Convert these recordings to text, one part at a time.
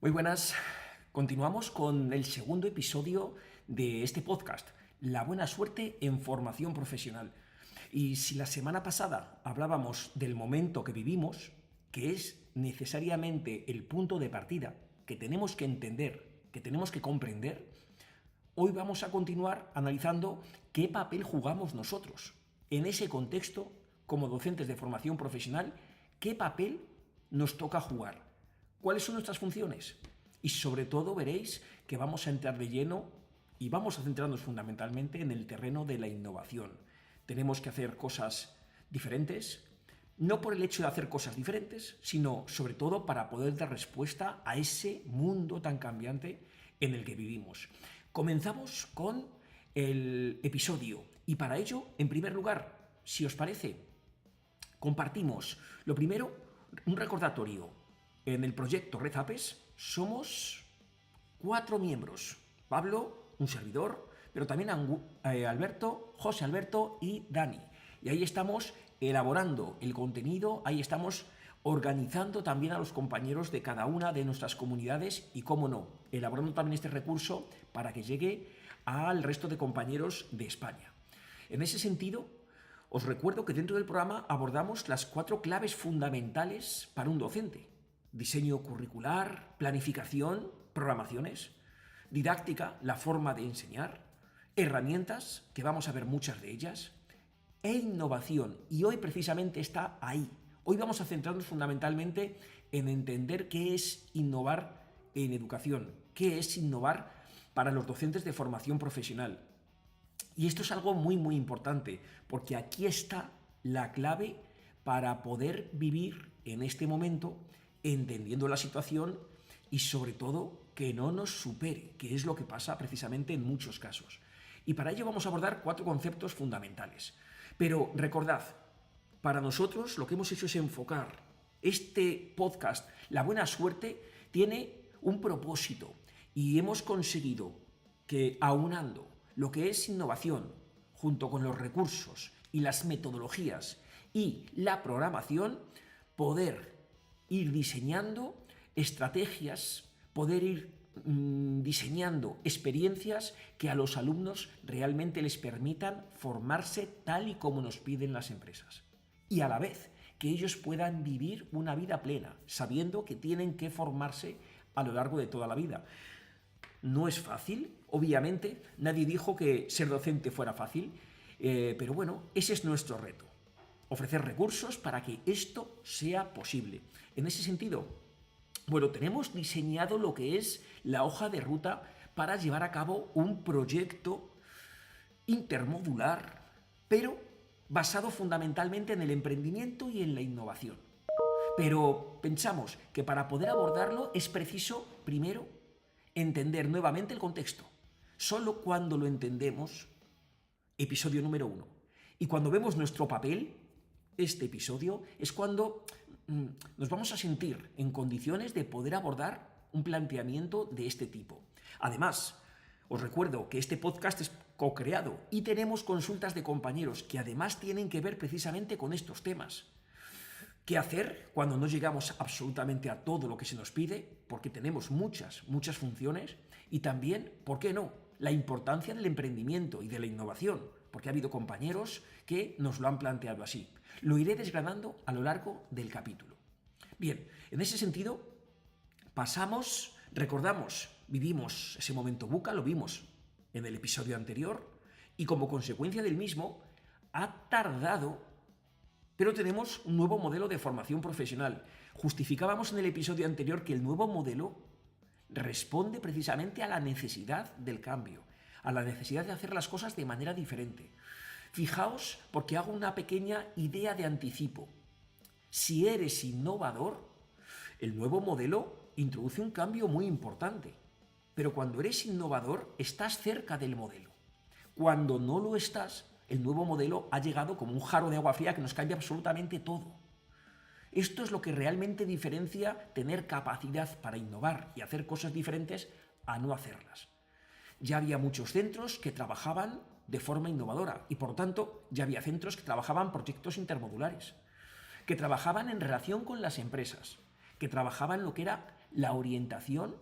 Muy buenas. Continuamos con el segundo episodio de este podcast, La buena suerte en formación profesional. Y si la semana pasada hablábamos del momento que vivimos, que es necesariamente el punto de partida que tenemos que entender, que tenemos que comprender, hoy vamos a continuar analizando qué papel jugamos nosotros en ese contexto como docentes de formación profesional, qué papel nos toca jugar. ¿Cuáles son nuestras funciones? Y sobre todo veréis que vamos a entrar de lleno y vamos a centrarnos fundamentalmente en el terreno de la innovación. Tenemos que hacer cosas diferentes, no por el hecho de hacer cosas diferentes, sino sobre todo para poder dar respuesta a ese mundo tan cambiante en el que vivimos. Comenzamos con el episodio y para ello, en primer lugar, si os parece, compartimos lo primero, un recordatorio. En el proyecto Red Apes somos 4 miembros. Pablo, un servidor, pero también Alberto, José Alberto y Dani. Y ahí estamos elaborando el contenido, ahí estamos organizando también a los compañeros de cada una de nuestras comunidades y, cómo no, elaborando también este recurso para que llegue al resto de compañeros de España. En ese sentido, os recuerdo que dentro del programa abordamos las 4 claves fundamentales para un docente: diseño curricular, planificación, programaciones, didáctica, la forma de enseñar, herramientas, que vamos a ver muchas de ellas, e innovación. Y hoy precisamente está ahí. Hoy vamos a centrarnos fundamentalmente en entender qué es innovar en educación, qué es innovar para los docentes de formación profesional. Y esto es algo muy importante, porque aquí está la clave para poder vivir en este momento entendiendo la situación y sobre todo que no nos supere, que es lo que pasa precisamente en muchos casos. Y para ello vamos a abordar 4 conceptos fundamentales. Pero recordad, para nosotros lo que hemos hecho es enfocar este podcast. La buena suerte tiene un propósito y hemos conseguido que, aunando lo que es innovación junto con los recursos y las metodologías y la programación, poder ir diseñando estrategias, poder ir diseñando experiencias que a los alumnos realmente les permitan formarse tal y como nos piden las empresas. Y a la vez que ellos puedan vivir una vida plena, sabiendo que tienen que formarse a lo largo de toda la vida. No es fácil, obviamente, nadie dijo que ser docente fuera fácil, pero bueno, ese es nuestro reto. Ofrecer recursos para que esto sea posible. En ese sentido, bueno, tenemos diseñado lo que es la hoja de ruta para llevar a cabo un proyecto intermodular, pero basado fundamentalmente en el emprendimiento y en la innovación. Pero pensamos que para poder abordarlo es preciso, primero, entender nuevamente el contexto. Solo cuando lo entendemos, episodio número 1, y cuando vemos nuestro papel, este episodio, es cuando nos vamos a sentir en condiciones de poder abordar un planteamiento de este tipo. Además, os recuerdo que este podcast es co-creado y tenemos consultas de compañeros que además tienen que ver precisamente con estos temas. ¿Qué hacer cuando no llegamos absolutamente a todo lo que se nos pide? Porque tenemos muchas funciones. Y también, ¿por qué no?, la importancia del emprendimiento y de la innovación, porque ha habido compañeros que nos lo han planteado así. Lo iré desgranando a lo largo del capítulo. Bien, en ese sentido, recordamos, vivimos ese momento VUCA, lo vimos en el episodio anterior, y como consecuencia del mismo, ha tardado, pero tenemos un nuevo modelo de formación profesional. Justificábamos en el episodio anterior que el nuevo modelo responde precisamente a la necesidad del cambio, a la necesidad de hacer las cosas de manera diferente. Fijaos, porque hago una pequeña idea de anticipo. Si eres innovador, el nuevo modelo introduce un cambio muy importante. Pero cuando eres innovador, estás cerca del modelo. Cuando no lo estás, el nuevo modelo ha llegado como un jarro de agua fría que nos cambia absolutamente todo. Esto es lo que realmente diferencia tener capacidad para innovar y hacer cosas diferentes a no hacerlas. Ya había muchos centros que trabajaban de forma innovadora y, por lo tanto, ya había centros que trabajaban proyectos intermodulares, que trabajaban en relación con las empresas, que trabajaban lo que era la orientación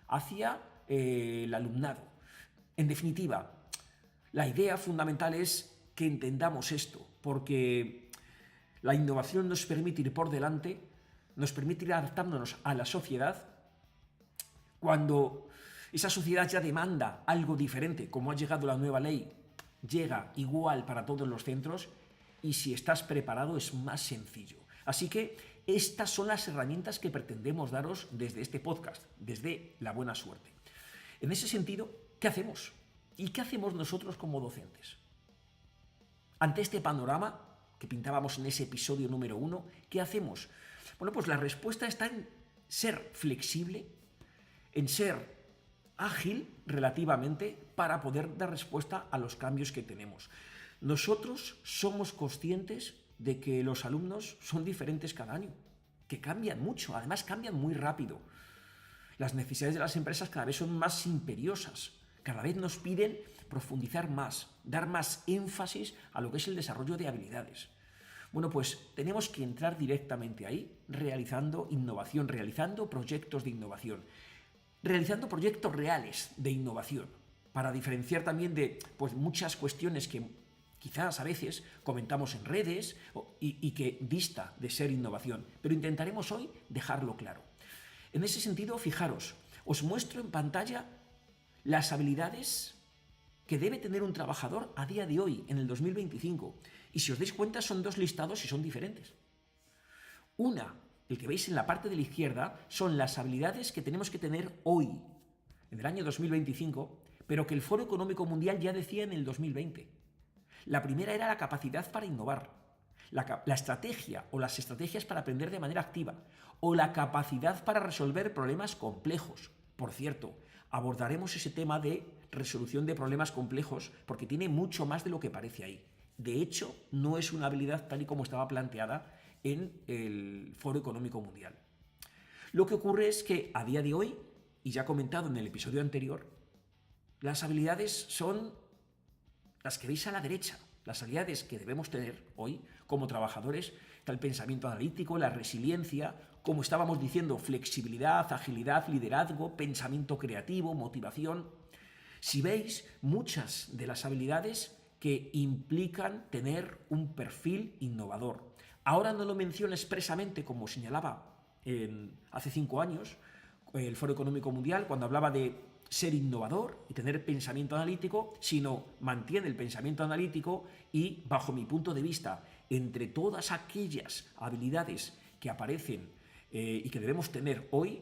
hacia el alumnado. En definitiva, la idea fundamental es que entendamos esto, porque la innovación nos permite ir por delante, nos permite ir adaptándonos a la sociedad cuando esa sociedad ya demanda algo diferente, como ha llegado la nueva ley, llega igual para todos los centros y si estás preparado es más sencillo. Así que estas son las herramientas que pretendemos daros desde este podcast, desde La Buena Suerte. En ese sentido, ¿qué hacemos? ¿Y qué hacemos nosotros como docentes? Ante este panorama que pintábamos en ese episodio número 1, ¿qué hacemos? Bueno, pues la respuesta está en ser flexible, en ser ágil relativamente para poder dar respuesta a los cambios que tenemos. Nosotros somos conscientes de que los alumnos son diferentes cada año, que cambian mucho, además cambian muy rápido. Las necesidades de las empresas cada vez son más imperiosas, cada vez nos piden profundizar más, dar más énfasis a lo que es el desarrollo de habilidades. Bueno, pues tenemos que entrar directamente ahí, realizando innovación, realizando proyectos de innovación, realizando proyectos reales de innovación, para diferenciar también de muchas cuestiones que quizás a veces comentamos en redes y que dista de ser innovación, pero intentaremos hoy dejarlo claro. En ese sentido, fijaros, os muestro en pantalla las habilidades que debe tener un trabajador a día de hoy, en el 2025. Y si os dais cuenta, son dos listados y son diferentes. Una, el que veis en la parte de la izquierda, son las habilidades que tenemos que tener hoy, en el año 2025, pero que el Foro Económico Mundial ya decía en el 2020. La primera era la capacidad para innovar, la estrategia o las estrategias para aprender de manera activa, o la capacidad para resolver problemas complejos. Por cierto, abordaremos ese tema de resolución de problemas complejos porque tiene mucho más de lo que parece ahí. De hecho, no es una habilidad tal y como estaba planteada en el Foro Económico Mundial. Lo que ocurre es que a día de hoy, y ya he comentado en el episodio anterior, las habilidades son las que veis a la derecha. Las habilidades que debemos tener hoy como trabajadores, está el pensamiento analítico, la resiliencia, como estábamos diciendo, flexibilidad, agilidad, liderazgo, pensamiento creativo, motivación. Si veis, muchas de las habilidades que implican tener un perfil innovador. Ahora no lo menciono expresamente como señalaba hace 5 años el Foro Económico Mundial cuando hablaba de ser innovador y tener pensamiento analítico, sino mantiene el pensamiento analítico y, bajo mi punto de vista, entre todas aquellas habilidades que aparecen y que debemos tener hoy,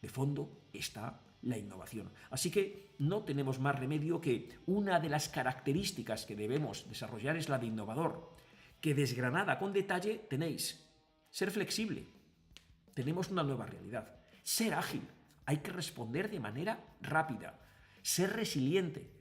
de fondo está la innovación. Así que no tenemos más remedio que una de las características que debemos desarrollar es la de innovador, que desgranada con detalle tenéis ser flexible. Tenemos una nueva realidad. Ser ágil. Hay que responder de manera rápida. Ser resiliente.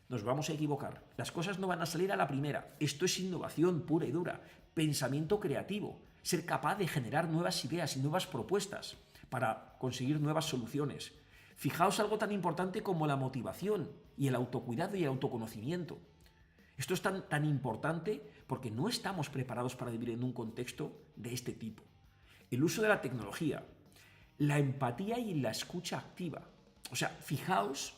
Nos vamos a equivocar. Las cosas no van a salir a la primera. Esto es innovación pura y dura. Pensamiento creativo. Ser capaz de generar nuevas ideas y nuevas propuestas para conseguir nuevas soluciones. Fijaos algo tan importante como la motivación y el autocuidado y el autoconocimiento. Esto es tan importante porque no estamos preparados para vivir en un contexto de este tipo. El uso de la tecnología, la empatía y la escucha activa. O sea, fijaos,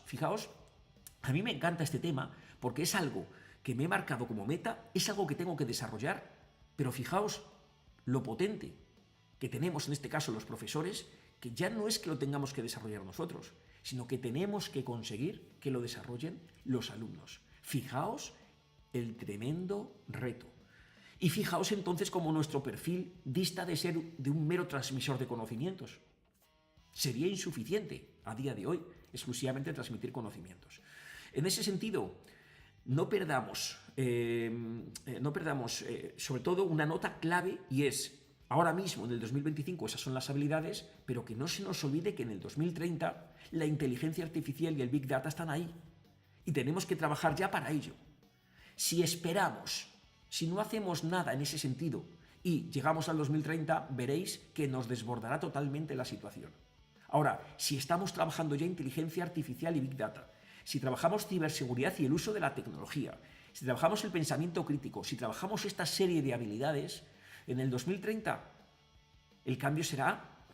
a mí me encanta este tema porque es algo que me he marcado como meta, es algo que tengo que desarrollar, pero fijaos lo potente que tenemos en este caso los profesores, que ya no es que lo tengamos que desarrollar nosotros, sino que tenemos que conseguir que lo desarrollen los alumnos. Fijaos el tremendo reto. Y fijaos entonces cómo nuestro perfil dista de ser de un mero transmisor de conocimientos. Sería insuficiente a día de hoy exclusivamente transmitir conocimientos. En ese sentido, no perdamos sobre todo una nota clave y es, ahora mismo en el 2025 esas son las habilidades, pero que no se nos olvide que en el 2030 la inteligencia artificial y el Big Data están ahí y tenemos que trabajar ya para ello. Si esperamos, si no hacemos nada en ese sentido y llegamos al 2030, veréis que nos desbordará totalmente la situación. Ahora, si estamos trabajando ya inteligencia artificial y Big Data, si trabajamos ciberseguridad y el uso de la tecnología, si trabajamos el pensamiento crítico, si trabajamos esta serie de habilidades, en el 2030 el cambio será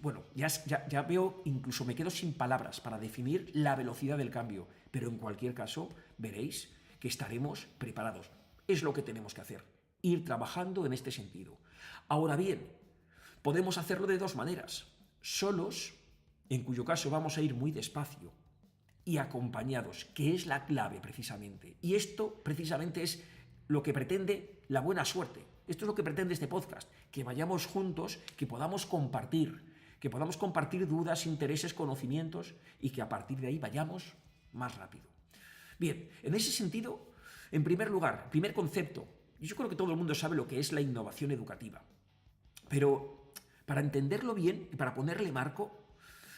bueno, ya veo, incluso me quedo sin palabras para definir la velocidad del cambio, pero en cualquier caso veréis que estaremos preparados. Es lo que tenemos que hacer, ir trabajando en este sentido. Ahora bien, podemos hacerlo de dos maneras, solos, en cuyo caso vamos a ir muy despacio, y acompañados, que es la clave precisamente. Y esto precisamente es lo que pretende la buena suerte. Esto es lo que pretende este podcast, que vayamos juntos, que podamos compartir dudas, intereses, conocimientos y que a partir de ahí vayamos más rápido. Bien, en ese sentido, en primer lugar, primer concepto, yo creo que todo el mundo sabe lo que es la innovación educativa, pero para entenderlo bien y para ponerle marco,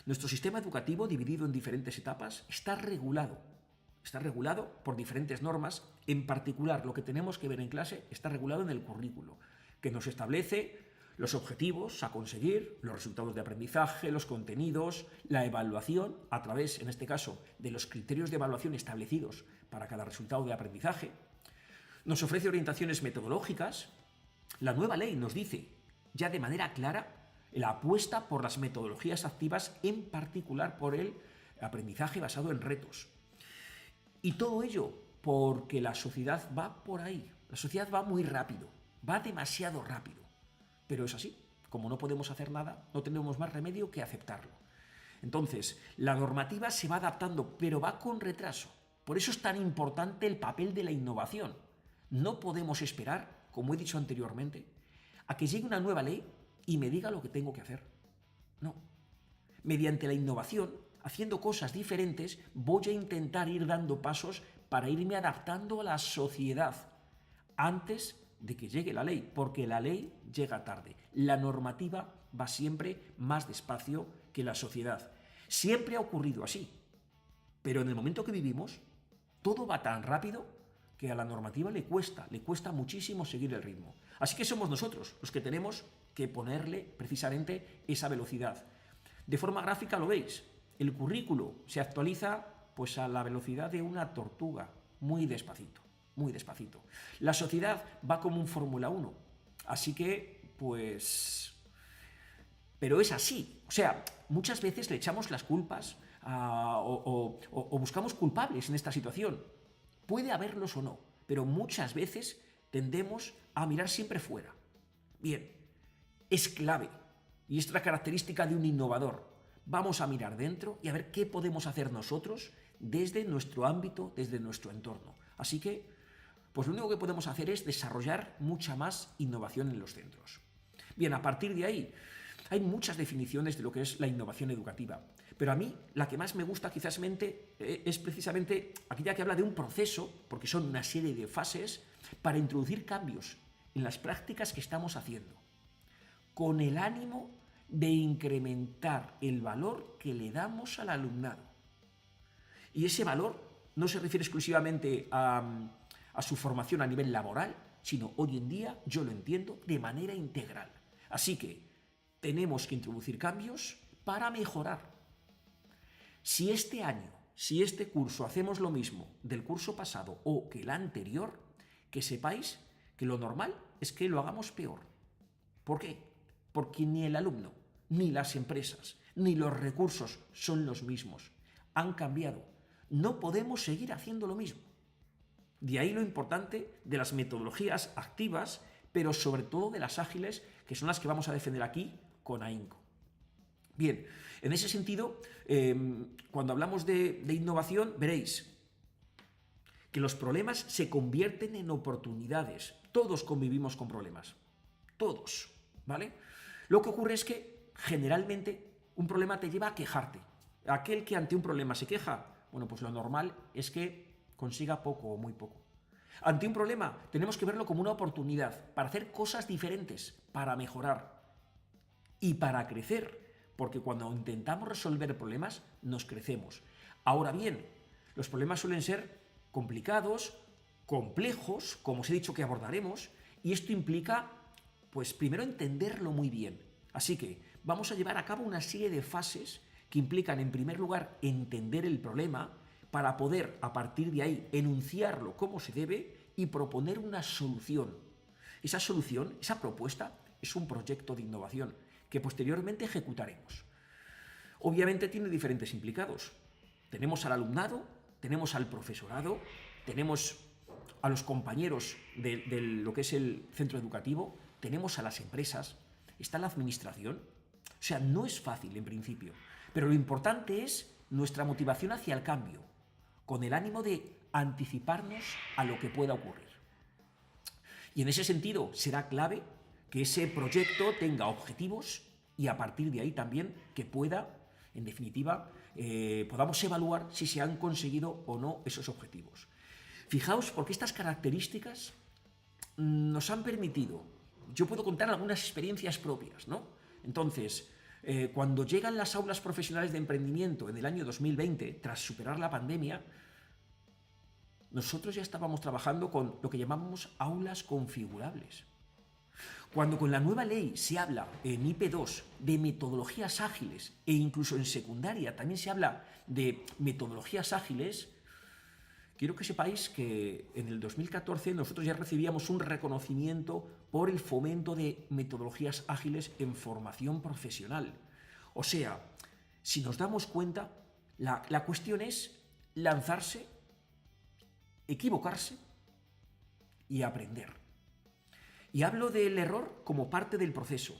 nuestro sistema educativo, dividido en diferentes etapas, está regulado. Está regulado por diferentes normas. En particular, lo que tenemos que ver en clase está regulado en el currículo, que nos establece los objetivos a conseguir, los resultados de aprendizaje, los contenidos, la evaluación, a través, en este caso, de los criterios de evaluación establecidos para cada resultado de aprendizaje. Nos ofrece orientaciones metodológicas. La nueva ley nos dice, ya de manera clara, la apuesta por las metodologías activas, en particular por el aprendizaje basado en retos. Y todo ello porque la sociedad va por ahí. La sociedad va muy rápido, va demasiado rápido. Pero es así. Como no podemos hacer nada, no tenemos más remedio que aceptarlo. Entonces, la normativa se va adaptando, pero va con retraso. Por eso es tan importante el papel de la innovación. No podemos esperar, como he dicho anteriormente, a que llegue una nueva ley y me diga lo que tengo que hacer. No. Mediante la innovación, haciendo cosas diferentes, voy a intentar ir dando pasos para irme adaptando a la sociedad antes de que llegue la ley, porque la ley llega tarde. La normativa va siempre más despacio que la sociedad. Siempre ha ocurrido así, pero en el momento que vivimos, todo va tan rápido que a la normativa le cuesta muchísimo seguir el ritmo. Así que somos nosotros los que tenemos que ponerle precisamente esa velocidad. De forma gráfica lo veis, el currículo se actualiza pues a la velocidad de una tortuga, muy despacito, muy despacito. La sociedad va como un Fórmula 1, así que pues... Pero es así, o sea, muchas veces le echamos las culpas o buscamos culpables en esta situación. Puede haberlos o no, pero muchas veces tendemos a mirar siempre fuera. Bien, es clave y es la característica de un innovador. Vamos a mirar dentro y a ver qué podemos hacer nosotros desde nuestro ámbito, desde nuestro entorno. Así que, pues lo único que podemos hacer es desarrollar mucha más innovación en los centros. Bien, a partir de ahí, hay muchas definiciones de lo que es la innovación educativa, pero a mí la que más me gusta quizás es precisamente aquella que habla de un proceso, porque son una serie de fases, para introducir cambios en las prácticas que estamos haciendo, con el ánimo de incrementar el valor que le damos al alumnado. Y ese valor no se refiere exclusivamente a su formación a nivel laboral, sino hoy en día, yo lo entiendo, de manera integral. Así que tenemos que introducir cambios para mejorar. Si este año, si este curso hacemos lo mismo del curso pasado o que el anterior, que sepáis que lo normal es que lo hagamos peor. ¿Por qué? Porque ni el alumno, ni las empresas, ni los recursos son los mismos. Han cambiado. No podemos seguir haciendo lo mismo. De ahí lo importante de las metodologías activas, pero sobre todo de las ágiles, que son las que vamos a defender aquí con ahínco. Bien, en ese sentido, cuando hablamos de innovación, veréis que los problemas se convierten en oportunidades. Todos convivimos con problemas. Todos, ¿vale? Lo que ocurre es que, generalmente, un problema te lleva a quejarte. Aquel que ante un problema se queja, bueno, pues lo normal es que consiga poco o muy poco. Ante un problema tenemos que verlo como una oportunidad para hacer cosas diferentes, para mejorar y para crecer, porque cuando intentamos resolver problemas nos crecemos. Ahora bien, los problemas suelen ser complicados, complejos, como os he dicho que abordaremos, y esto implica, pues primero entenderlo muy bien. Así que vamos a llevar a cabo una serie de fases que implican, en primer lugar, entender el problema para poder, a partir de ahí, enunciarlo como se debe y proponer una solución. Esa solución, esa propuesta, es un proyecto de innovación que posteriormente ejecutaremos. Obviamente tiene diferentes implicados. Tenemos al alumnado, tenemos al profesorado, tenemos a los compañeros de lo que es el centro educativo, tenemos a las empresas, está la administración. O sea, no es fácil en principio, pero lo importante es nuestra motivación hacia el cambio, con el ánimo de anticiparnos a lo que pueda ocurrir. Y en ese sentido será clave que ese proyecto tenga objetivos y a partir de ahí también que pueda, en definitiva, podamos evaluar si se han conseguido o no esos objetivos. Fijaos, porque estas características nos han permitido, yo puedo contar algunas experiencias propias, ¿no? Entonces, cuando llegan las aulas profesionales de emprendimiento en el año 2020, tras superar la pandemia, nosotros ya estábamos trabajando con lo que llamamos aulas configurables. Cuando con la nueva ley se habla en IP2 de metodologías ágiles e incluso en secundaria también se habla de metodologías ágiles, quiero que sepáis que en el 2014 nosotros ya recibíamos un reconocimiento por el fomento de metodologías ágiles en formación profesional. O sea, si nos damos cuenta, la cuestión es lanzarse, equivocarse y aprender. Y hablo del error como parte del proceso,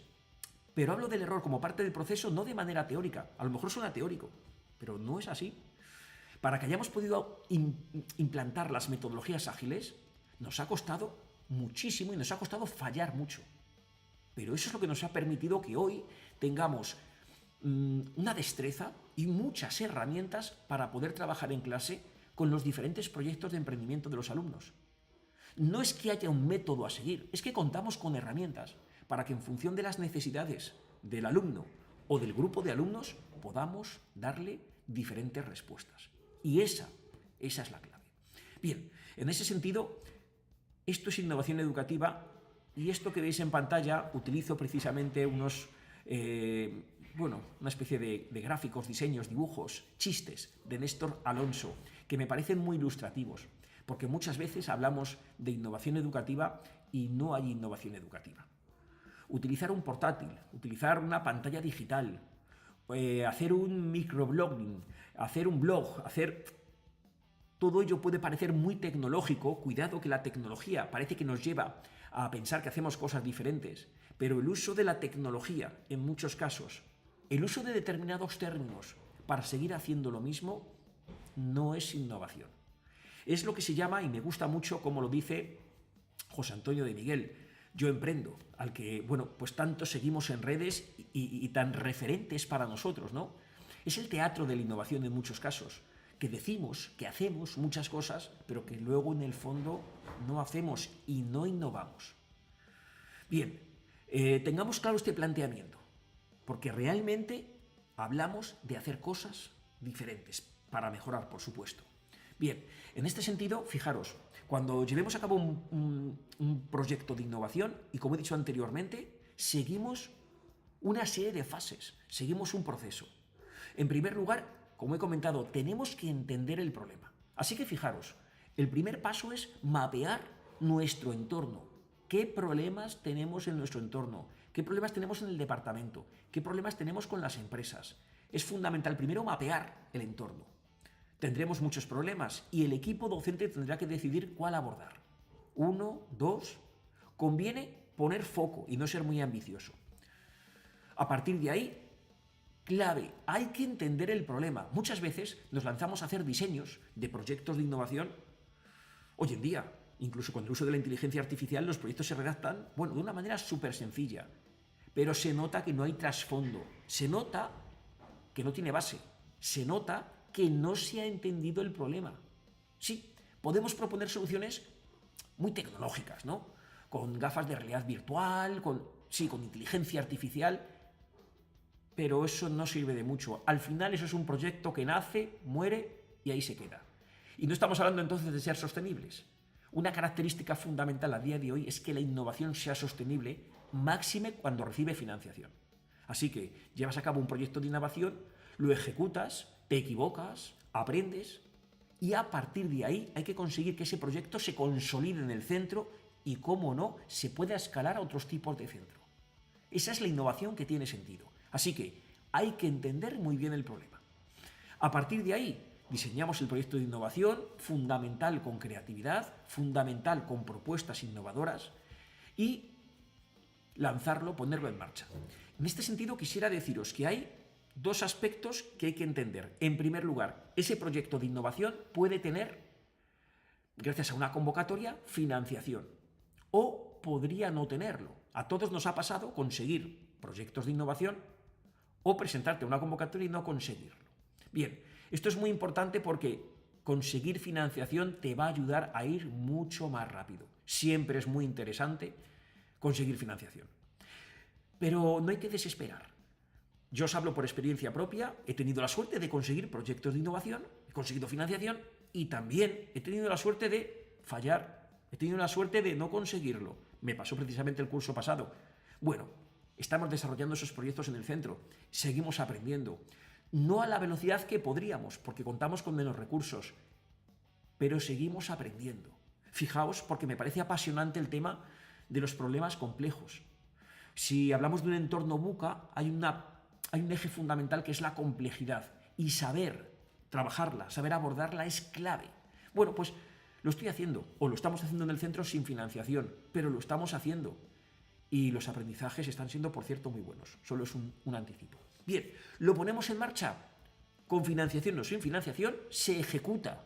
pero hablo del error como parte del proceso no de manera teórica. A lo mejor suena teórico, pero no es así. Para que hayamos podido implantar las metodologías ágiles, nos ha costado muchísimo y nos ha costado fallar mucho. Pero eso es lo que nos ha permitido que hoy tengamos una destreza y muchas herramientas para poder trabajar en clase con los diferentes proyectos de emprendimiento de los alumnos. No es que haya un método a seguir, es que contamos con herramientas para que en función de las necesidades del alumno o del grupo de alumnos podamos darle diferentes respuestas. Y esa es la clave. Bien, en ese sentido, esto es innovación educativa y esto que veis en pantalla utilizo precisamente una especie de gráficos, diseños, dibujos, chistes de Néstor Alonso que me parecen muy ilustrativos. Porque muchas veces hablamos de innovación educativa y no hay innovación educativa. Utilizar un portátil, utilizar una pantalla digital, hacer un microblogging, hacer un blog, todo ello puede parecer muy tecnológico. Cuidado que la tecnología parece que nos lleva a pensar que hacemos cosas diferentes, pero el uso de la tecnología, en muchos casos, el uso de determinados términos para seguir haciendo lo mismo, no es innovación. Es lo que se llama, y me gusta mucho como lo dice José Antonio de Miguel, Yo Emprendo, al que, pues tanto seguimos en redes y tan referentes para nosotros, ¿no? Es el teatro de la innovación en muchos casos, que decimos que hacemos muchas cosas, pero que luego en el fondo no hacemos y no innovamos. Bien, tengamos claro este planteamiento, porque realmente hablamos de hacer cosas diferentes, para mejorar, por supuesto. Bien, en este sentido, fijaros, cuando llevemos a cabo un proyecto de innovación, y como he dicho anteriormente, seguimos una serie de fases, seguimos un proceso. En primer lugar, como he comentado, tenemos que entender el problema. Así que fijaros, el primer paso es mapear nuestro entorno. ¿Qué problemas tenemos en nuestro entorno? ¿Qué problemas tenemos en el departamento? ¿Qué problemas tenemos con las empresas? Es fundamental primero mapear el entorno. Tendremos muchos problemas y el equipo docente tendrá que decidir cuál abordar. 1, 2. Conviene poner foco y no ser muy ambicioso. A partir de ahí, clave, hay que entender el problema. Muchas veces nos lanzamos a hacer diseños de proyectos de innovación. Hoy en día, incluso con el uso de la inteligencia artificial, los proyectos se redactan, de una manera súper sencilla. Pero se nota que no hay trasfondo. Se nota que no tiene base. Se nota que no se ha entendido el problema. Sí, podemos proponer soluciones muy tecnológicas, ¿no? Con gafas de realidad virtual, con inteligencia artificial, pero eso no sirve de mucho. Al final eso es un proyecto que nace, muere y ahí se queda. Y no estamos hablando entonces de ser sostenibles. Una característica fundamental a día de hoy es que la innovación sea sostenible, máxime cuando recibe financiación. Así que llevas a cabo un proyecto de innovación, lo ejecutas, te equivocas, aprendes y a partir de ahí hay que conseguir que ese proyecto se consolide en el centro y, cómo no, se pueda escalar a otros tipos de centro. Esa es la innovación que tiene sentido. Así que hay que entender muy bien el problema. A partir de ahí, diseñamos el proyecto de innovación, fundamental con creatividad, fundamental con propuestas innovadoras, y lanzarlo, ponerlo en marcha. En este sentido, quisiera deciros que hay dos aspectos que hay que entender. En primer lugar, ese proyecto de innovación puede tener, gracias a una convocatoria, financiación, o podría no tenerlo. A todos nos ha pasado conseguir proyectos de innovación o presentarte a una convocatoria y no conseguirlo. Bien, esto es muy importante porque conseguir financiación te va a ayudar a ir mucho más rápido. Siempre es muy interesante conseguir financiación. Pero no hay que desesperar. Yo os hablo por experiencia propia, he tenido la suerte de conseguir proyectos de innovación, he conseguido financiación y también he tenido la suerte de fallar, he tenido la suerte de no conseguirlo. Me pasó precisamente el curso pasado. Bueno, estamos desarrollando esos proyectos en el centro, seguimos aprendiendo. No a la velocidad que podríamos, porque contamos con menos recursos, pero seguimos aprendiendo. Fijaos, porque me parece apasionante el tema de los problemas complejos. Si hablamos de un entorno VUCA, hay un eje fundamental que es la complejidad, y saber trabajarla, saber abordarla es clave. Bueno, pues lo estoy haciendo, o lo estamos haciendo en el centro sin financiación, pero lo estamos haciendo. Y los aprendizajes están siendo, por cierto, muy buenos. Solo es un anticipo. Bien, lo ponemos en marcha con financiación o sin financiación, se ejecuta.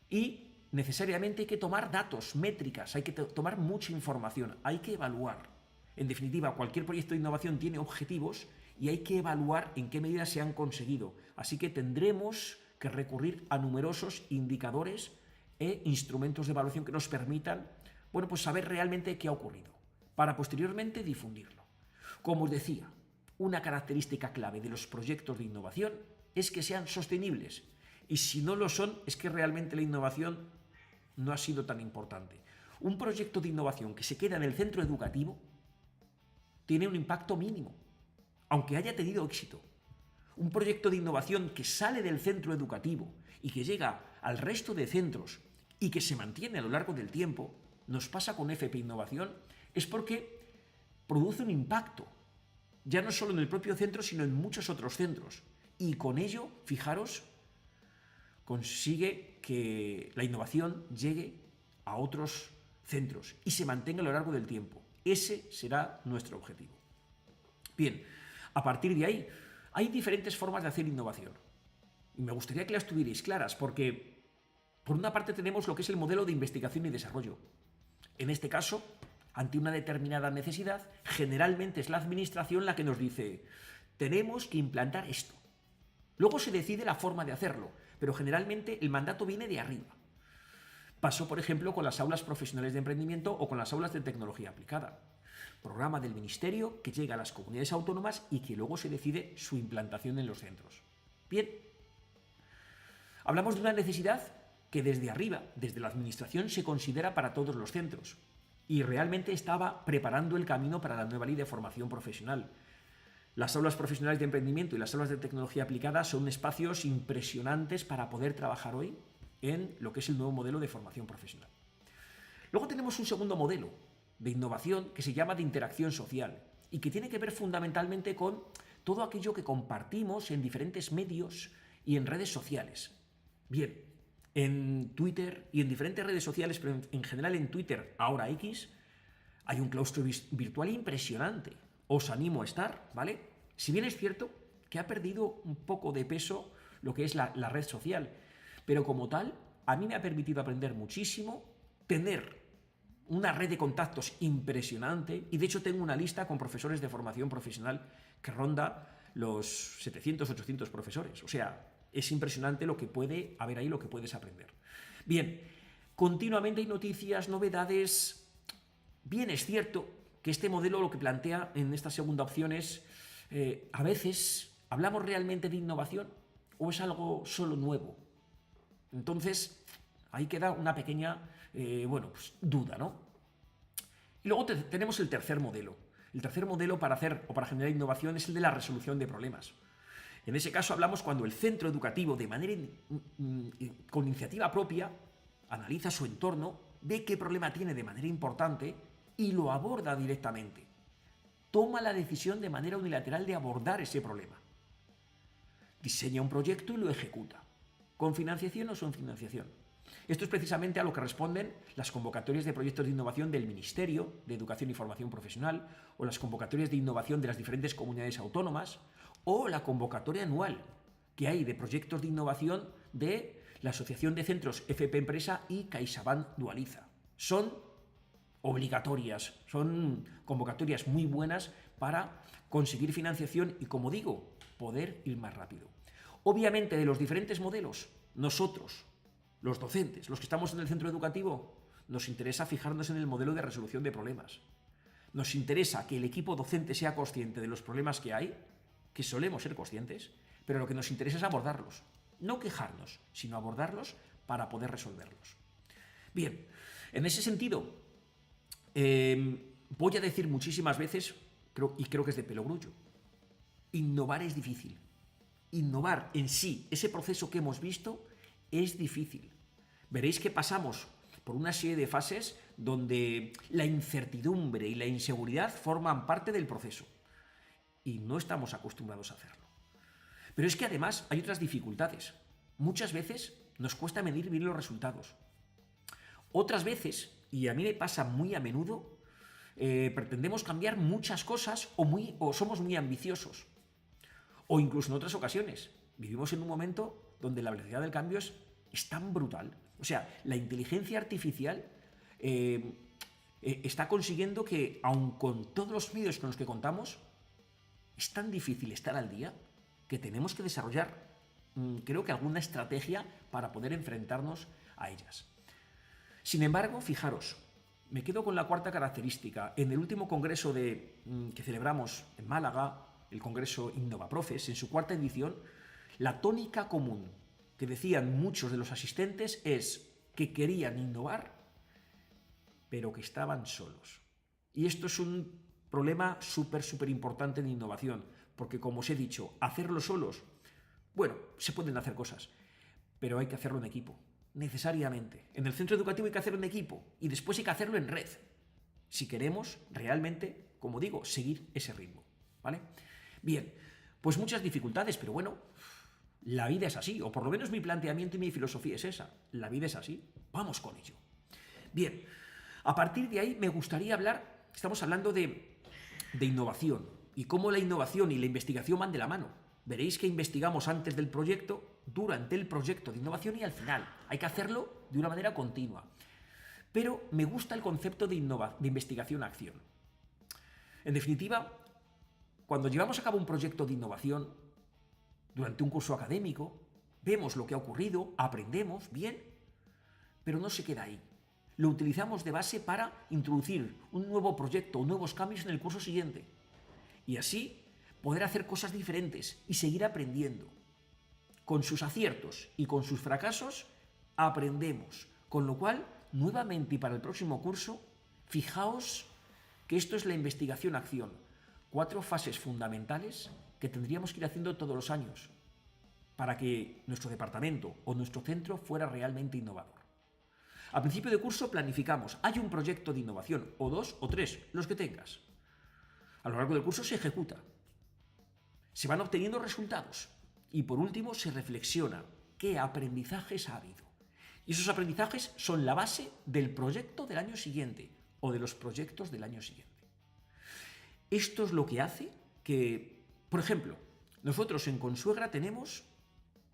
Y necesariamente hay que tomar datos, métricas, hay que tomar mucha información, hay que evaluar. En definitiva, cualquier proyecto de innovación tiene objetivos y hay que evaluar en qué medida se han conseguido. Así que tendremos que recurrir a numerosos indicadores e instrumentos de evaluación que nos permitan, bueno, pues saber realmente qué ha ocurrido, para posteriormente difundirlo. Como os decía, una característica clave de los proyectos de innovación es que sean sostenibles. Y si no lo son, es que realmente la innovación no ha sido tan importante. Un proyecto de innovación que se queda en el centro educativo tiene un impacto mínimo, aunque haya tenido éxito. Un proyecto de innovación que sale del centro educativo y que llega al resto de centros y que se mantiene a lo largo del tiempo, nos pasa con FP Innovación, es porque produce un impacto, ya no solo en el propio centro, sino en muchos otros centros. Y con ello, fijaros, consigue que la innovación llegue a otros centros y se mantenga a lo largo del tiempo. Ese será nuestro objetivo. Bien, a partir de ahí, hay diferentes formas de hacer innovación. Y me gustaría que las tuvierais claras, porque por una parte tenemos lo que es el modelo de investigación y desarrollo. En este caso, ante una determinada necesidad, generalmente es la administración la que nos dice: tenemos que implantar esto. Luego se decide la forma de hacerlo, pero generalmente el mandato viene de arriba. Pasó, por ejemplo, con las aulas profesionales de emprendimiento o con las aulas de tecnología aplicada. Programa del Ministerio que llega a las comunidades autónomas y que luego se decide su implantación en los centros. Bien, hablamos de una necesidad que desde arriba, desde la administración, se considera para todos los centros y realmente estaba preparando el camino para la nueva ley de formación profesional. Las aulas profesionales de emprendimiento y las aulas de tecnología aplicada son espacios impresionantes para poder trabajar hoy en lo que es el nuevo modelo de formación profesional. Luego tenemos un segundo modelo de innovación que se llama de interacción social y que tiene que ver fundamentalmente con todo aquello que compartimos en diferentes medios y en redes sociales. Bien, en Twitter y en diferentes redes sociales, pero en general en Twitter, ahora X, hay un claustro virtual impresionante. Os animo a estar, ¿vale? Si bien es cierto que ha perdido un poco de peso lo que es la red social, pero como tal, a mí me ha permitido aprender muchísimo, tener una red de contactos impresionante, y de hecho tengo una lista con profesores de formación profesional que ronda los 700, 800 profesores. O sea, es impresionante lo que puede haber ahí, lo que puedes aprender. Bien, continuamente hay noticias, novedades. Bien, es cierto que este modelo lo que plantea en esta segunda opción es, a veces, ¿hablamos realmente de innovación o es algo solo nuevo? Entonces, ahí queda una pequeña, duda, ¿no? Y luego tenemos el tercer modelo. El tercer modelo para hacer o para generar innovación es el de la resolución de problemas. En ese caso hablamos cuando el centro educativo, con iniciativa propia, analiza su entorno, ve qué problema tiene de manera importante y lo aborda directamente. toma la decisión de manera unilateral de abordar ese problema. Diseña un proyecto y lo ejecuta, con financiación o sin financiación. Esto es precisamente a lo que responden las convocatorias de proyectos de innovación del Ministerio de Educación y Formación Profesional o las convocatorias de innovación de las diferentes comunidades autónomas o la convocatoria anual que hay de proyectos de innovación de la Asociación de Centros FP Empresa y CaixaBank Dualiza. Son obligatorias, son convocatorias muy buenas para conseguir financiación y, como digo, poder ir más rápido. Obviamente, de los diferentes modelos, nosotros, los docentes, los que estamos en el centro educativo, nos interesa fijarnos en el modelo de resolución de problemas. Nos interesa que el equipo docente sea consciente de los problemas que hay, que solemos ser conscientes, pero lo que nos interesa es abordarlos. No quejarnos, sino abordarlos para poder resolverlos. Bien, en ese sentido, voy a decir muchísimas veces, y creo que es de pelogrullo, innovar es difícil. Innovar en sí, ese proceso que hemos visto, es difícil. Veréis que pasamos por una serie de fases donde la incertidumbre y la inseguridad forman parte del proceso. Y no estamos acostumbrados a hacerlo. Pero es que además hay otras dificultades. Muchas veces nos cuesta medir bien los resultados. Otras veces, y a mí me pasa muy a menudo, pretendemos cambiar muchas cosas o somos muy ambiciosos. O incluso en otras ocasiones. Vivimos en un momento donde la velocidad del cambio es tan brutal. O sea, la inteligencia artificial está consiguiendo que, aun con todos los medios con los que contamos, es tan difícil estar al día que tenemos que desarrollar, creo que alguna estrategia para poder enfrentarnos a ellas. Sin embargo, fijaros, me quedo con la cuarta característica. En el último congreso que celebramos en Málaga, el congreso InnovaProfes, en su cuarta edición, la tónica común que decían muchos de los asistentes es que querían innovar, pero que estaban solos. Y esto es un problema súper importante en innovación, porque como os he dicho, hacerlo solos, bueno, se pueden hacer cosas, pero hay que hacerlo en equipo, necesariamente. En el centro educativo hay que hacerlo en equipo y después hay que hacerlo en red, si queremos realmente, como digo, seguir ese ritmo, ¿vale? Bien, pues muchas dificultades, pero bueno, la vida es así, o por lo menos mi planteamiento y mi filosofía es esa. La vida es así, vamos con ello. Bien, a partir de ahí me gustaría hablar, estamos hablando de innovación y cómo la innovación y la investigación van de la mano. Veréis que investigamos antes del proyecto, durante el proyecto de innovación y al final. Hay que hacerlo de una manera continua. Pero me gusta el concepto de investigación-acción. En definitiva, cuando llevamos a cabo un proyecto de innovación, durante un curso académico, vemos lo que ha ocurrido, aprendemos, bien, pero no se queda ahí. Lo utilizamos de base para introducir un nuevo proyecto o nuevos cambios en el curso siguiente. Y así poder hacer cosas diferentes y seguir aprendiendo. Con sus aciertos y con sus fracasos, aprendemos. Con lo cual, nuevamente y para el próximo curso, fijaos que esto es la investigación-acción. 4 fases fundamentales que tendríamos que ir haciendo todos los años para que nuestro departamento o nuestro centro fuera realmente innovador. Al principio de curso planificamos, hay un proyecto de innovación, o 2 o 3, los que tengas. A lo largo del curso se ejecuta. Se van obteniendo resultados. Y por último se reflexiona qué aprendizajes ha habido. Y esos aprendizajes son la base del proyecto del año siguiente o de los proyectos del año siguiente. Esto es lo que hace que, por ejemplo, nosotros en Consuegra tenemos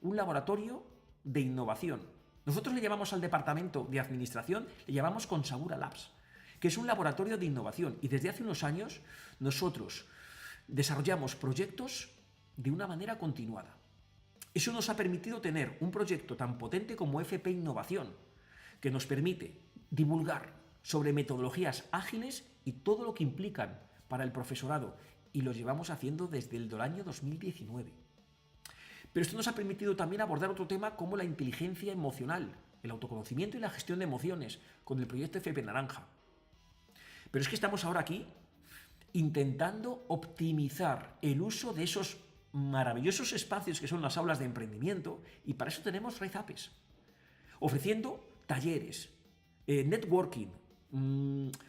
un laboratorio de innovación. Nosotros le llamamos al departamento de administración, le llamamos Consagura Labs, que es un laboratorio de innovación. Y desde hace unos años nosotros desarrollamos proyectos de una manera continuada. Eso nos ha permitido tener un proyecto tan potente como FP Innovación, que nos permite divulgar sobre metodologías ágiles y todo lo que implican para el profesorado, y lo llevamos haciendo desde el año 2019. Pero esto nos ha permitido también abordar otro tema como la inteligencia emocional, el autoconocimiento y la gestión de emociones, con el proyecto FP Naranja. Pero es que estamos ahora aquí intentando optimizar el uso de esos maravillosos espacios que son las aulas de emprendimiento, y para eso tenemos Red Apes, ofreciendo talleres, networking,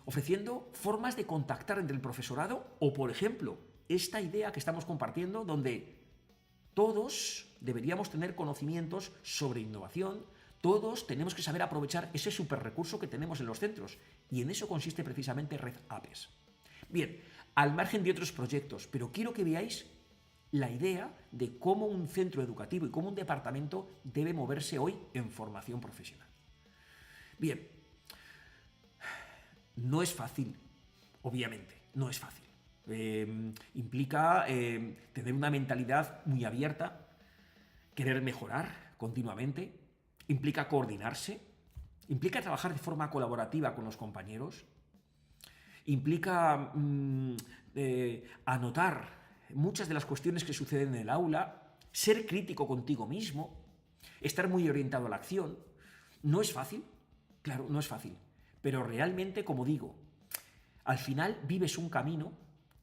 ofreciendo formas de contactar entre el profesorado o, por ejemplo, esta idea que estamos compartiendo donde todos deberíamos tener conocimientos sobre innovación, todos tenemos que saber aprovechar ese superrecurso que tenemos en los centros y en eso consiste precisamente Red APES. Bien, al margen de otros proyectos, pero quiero que veáis la idea de cómo un centro educativo y cómo un departamento debe moverse hoy en formación profesional. Bien, no es fácil, obviamente, no es fácil. Implica tener una mentalidad muy abierta, querer mejorar continuamente, implica coordinarse, implica trabajar de forma colaborativa con los compañeros, implica anotar muchas de las cuestiones que suceden en el aula, ser crítico contigo mismo, estar muy orientado a la acción. No es fácil, claro, no es fácil, pero realmente, como digo, al final vives un camino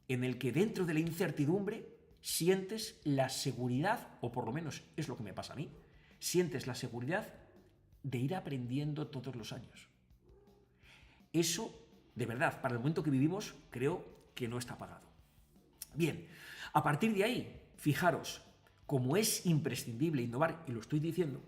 en el que dentro de la incertidumbre sientes la seguridad, o por lo menos es lo que me pasa a mí, sientes la seguridad de ir aprendiendo todos los años. Eso, de verdad, para el momento que vivimos, creo que no está pagado. Bien, a partir de ahí, fijaros, como es imprescindible innovar, y lo estoy diciendo,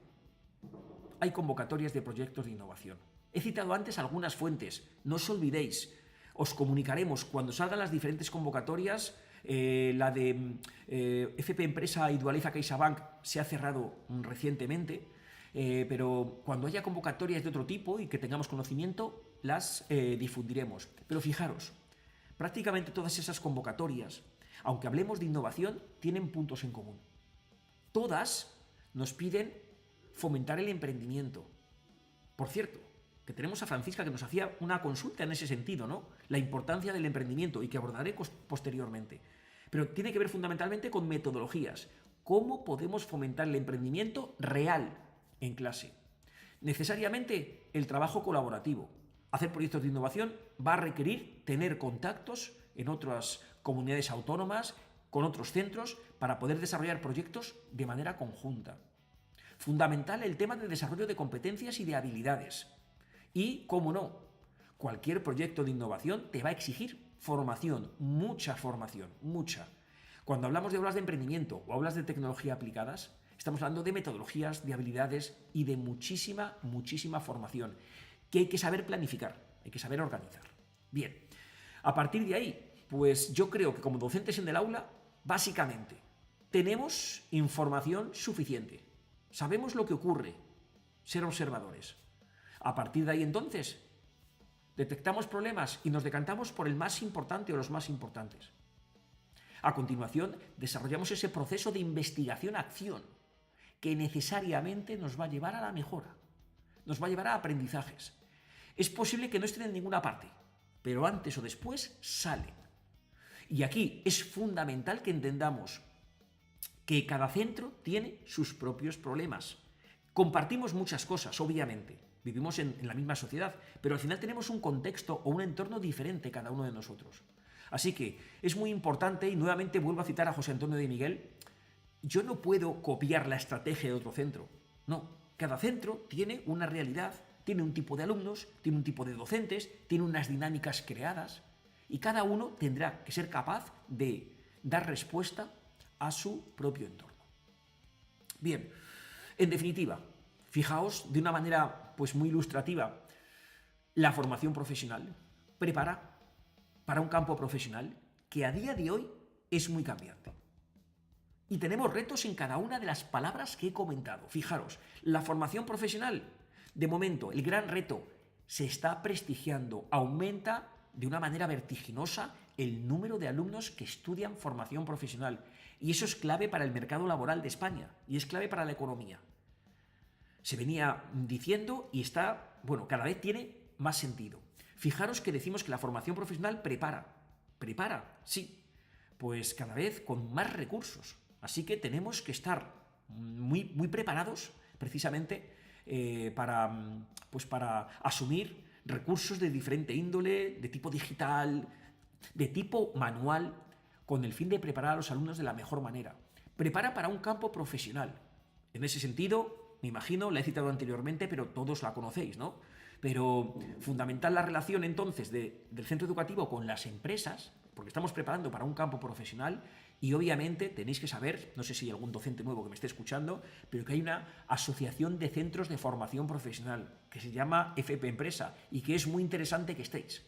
hay convocatorias de proyectos de innovación. He citado antes algunas fuentes, no os olvidéis, os comunicaremos cuando salgan las diferentes convocatorias. La de FP Empresa y Dualiza CaixaBank se ha cerrado recientemente, pero cuando haya convocatorias de otro tipo y que tengamos conocimiento, las difundiremos. Pero fijaros, prácticamente todas esas convocatorias, aunque hablemos de innovación, tienen puntos en común. Todas nos piden fomentar el emprendimiento. Por cierto, que tenemos a Francisca que nos hacía una consulta en ese sentido, ¿no? La importancia del emprendimiento y que abordaré posteriormente. Pero tiene que ver fundamentalmente con metodologías. ¿Cómo podemos fomentar el emprendimiento real en clase? Necesariamente el trabajo colaborativo. Hacer proyectos de innovación va a requerir tener contactos en otras comunidades autónomas, con otros centros, para poder desarrollar proyectos de manera conjunta. Fundamental el tema de desarrollo de competencias y de habilidades. Y, cómo no, cualquier proyecto de innovación te va a exigir formación, mucha formación, mucha. Cuando hablamos de aulas de emprendimiento o aulas de tecnología aplicadas, estamos hablando de metodologías, de habilidades y de muchísima, muchísima formación que hay que saber planificar, hay que saber organizar. Bien, a partir de ahí, pues yo creo que como docentes en el aula, básicamente, tenemos información suficiente. Sabemos lo que ocurre, ser observadores. A partir de ahí, entonces, detectamos problemas y nos decantamos por el más importante o los más importantes. A continuación, desarrollamos ese proceso de investigación-acción que necesariamente nos va a llevar a la mejora, nos va a llevar a aprendizajes. Es posible que no estén en ninguna parte, pero antes o después salen. Y aquí es fundamental que entendamos que cada centro tiene sus propios problemas. Compartimos muchas cosas, obviamente. Vivimos en la misma sociedad, pero al final tenemos un contexto o un entorno diferente cada uno de nosotros. Así que es muy importante, y nuevamente vuelvo a citar a José Antonio de Miguel, yo no puedo copiar la estrategia de otro centro. No, cada centro tiene una realidad, tiene un tipo de alumnos, tiene un tipo de docentes, tiene unas dinámicas creadas y cada uno tendrá que ser capaz de dar respuesta a su propio entorno. Bien, en definitiva, fijaos de una manera pues muy ilustrativa, la formación profesional prepara para un campo profesional que a día de hoy es muy cambiante. Y tenemos retos en cada una de las palabras que he comentado. Fijaros, la formación profesional, de momento, el gran reto, se está prestigiando, aumenta de una manera vertiginosa el número de alumnos que estudian formación profesional. Y eso es clave para el mercado laboral de España y es clave para la economía. Se venía diciendo y está, bueno, cada vez tiene más sentido. Fijaros que decimos que la formación profesional prepara, sí, pues cada vez con más recursos. Así que tenemos que estar muy, muy preparados precisamente para asumir recursos de diferente índole, de tipo digital, de tipo manual, con el fin de preparar a los alumnos de la mejor manera. Prepara para un campo profesional. En ese sentido, me imagino, la he citado anteriormente, pero todos la conocéis, ¿no? Pero fundamental la relación entonces del centro educativo con las empresas, porque estamos preparando para un campo profesional y obviamente tenéis que saber, no sé si hay algún docente nuevo que me esté escuchando, pero que hay una asociación de centros de formación profesional que se llama FP Empresa y que es muy interesante que estéis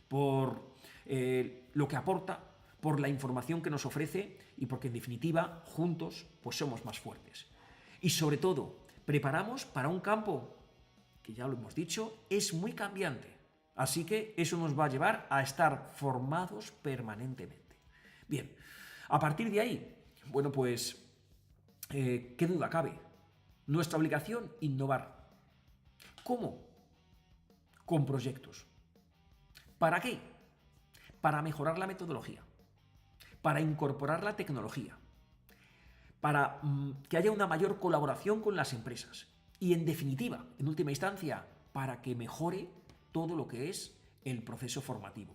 por lo que aporta, por la información que nos ofrece y porque en definitiva juntos pues somos más fuertes. Y sobre todo, preparamos para un campo que ya lo hemos dicho, es muy cambiante. Así que eso nos va a llevar a estar formados permanentemente. Bien, a partir de ahí, bueno, pues, ¿qué duda cabe? Nuestra obligación, innovar. ¿Cómo? Con proyectos. ¿Para qué? Para mejorar la metodología, para incorporar la tecnología, para que haya una mayor colaboración con las empresas y, en definitiva, en última instancia, para que mejore todo lo que es el proceso formativo.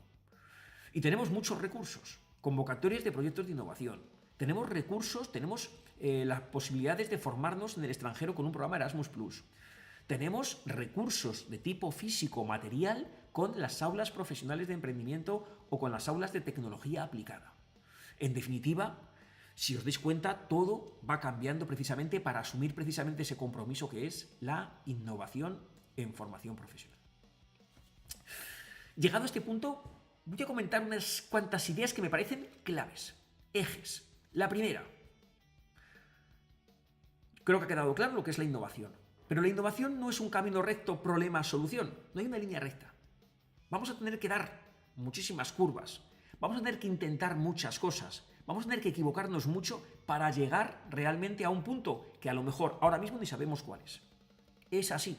Y tenemos muchos recursos, convocatorias de proyectos de innovación, tenemos recursos, tenemos las posibilidades de formarnos en el extranjero con un programa Erasmus+. Tenemos recursos de tipo físico, material, con las aulas profesionales de emprendimiento o con las aulas de tecnología aplicada. En definitiva, si os dais cuenta, todo va cambiando precisamente para asumir precisamente ese compromiso que es la innovación en formación profesional. Llegado a este punto, voy a comentar unas cuantas ideas que me parecen claves, ejes. La primera, creo que ha quedado claro lo que es la innovación. Pero la innovación no es un camino recto, problema-solución. No hay una línea recta. Vamos a tener que dar muchísimas curvas. Vamos a tener que intentar muchas cosas. Vamos a tener que equivocarnos mucho para llegar realmente a un punto que a lo mejor ahora mismo ni sabemos cuál es. Es así.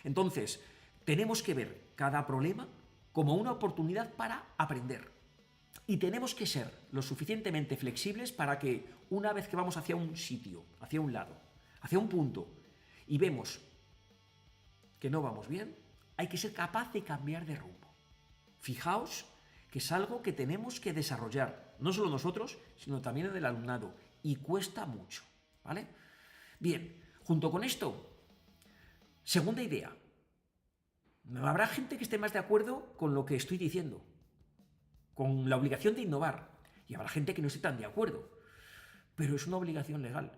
Entonces, tenemos que ver cada problema como una oportunidad para aprender. Y tenemos que ser lo suficientemente flexibles para que una vez que vamos hacia un sitio, hacia un lado, hacia un punto, y vemos que no vamos bien, hay que ser capaz de cambiar de rumbo. Fijaos que es algo que tenemos que desarrollar, no solo nosotros, sino también en el alumnado, y cuesta mucho, ¿vale? Bien, junto con esto, segunda idea, habrá gente que esté más de acuerdo con lo que estoy diciendo, con la obligación de innovar, y habrá gente que no esté tan de acuerdo, pero es una obligación legal.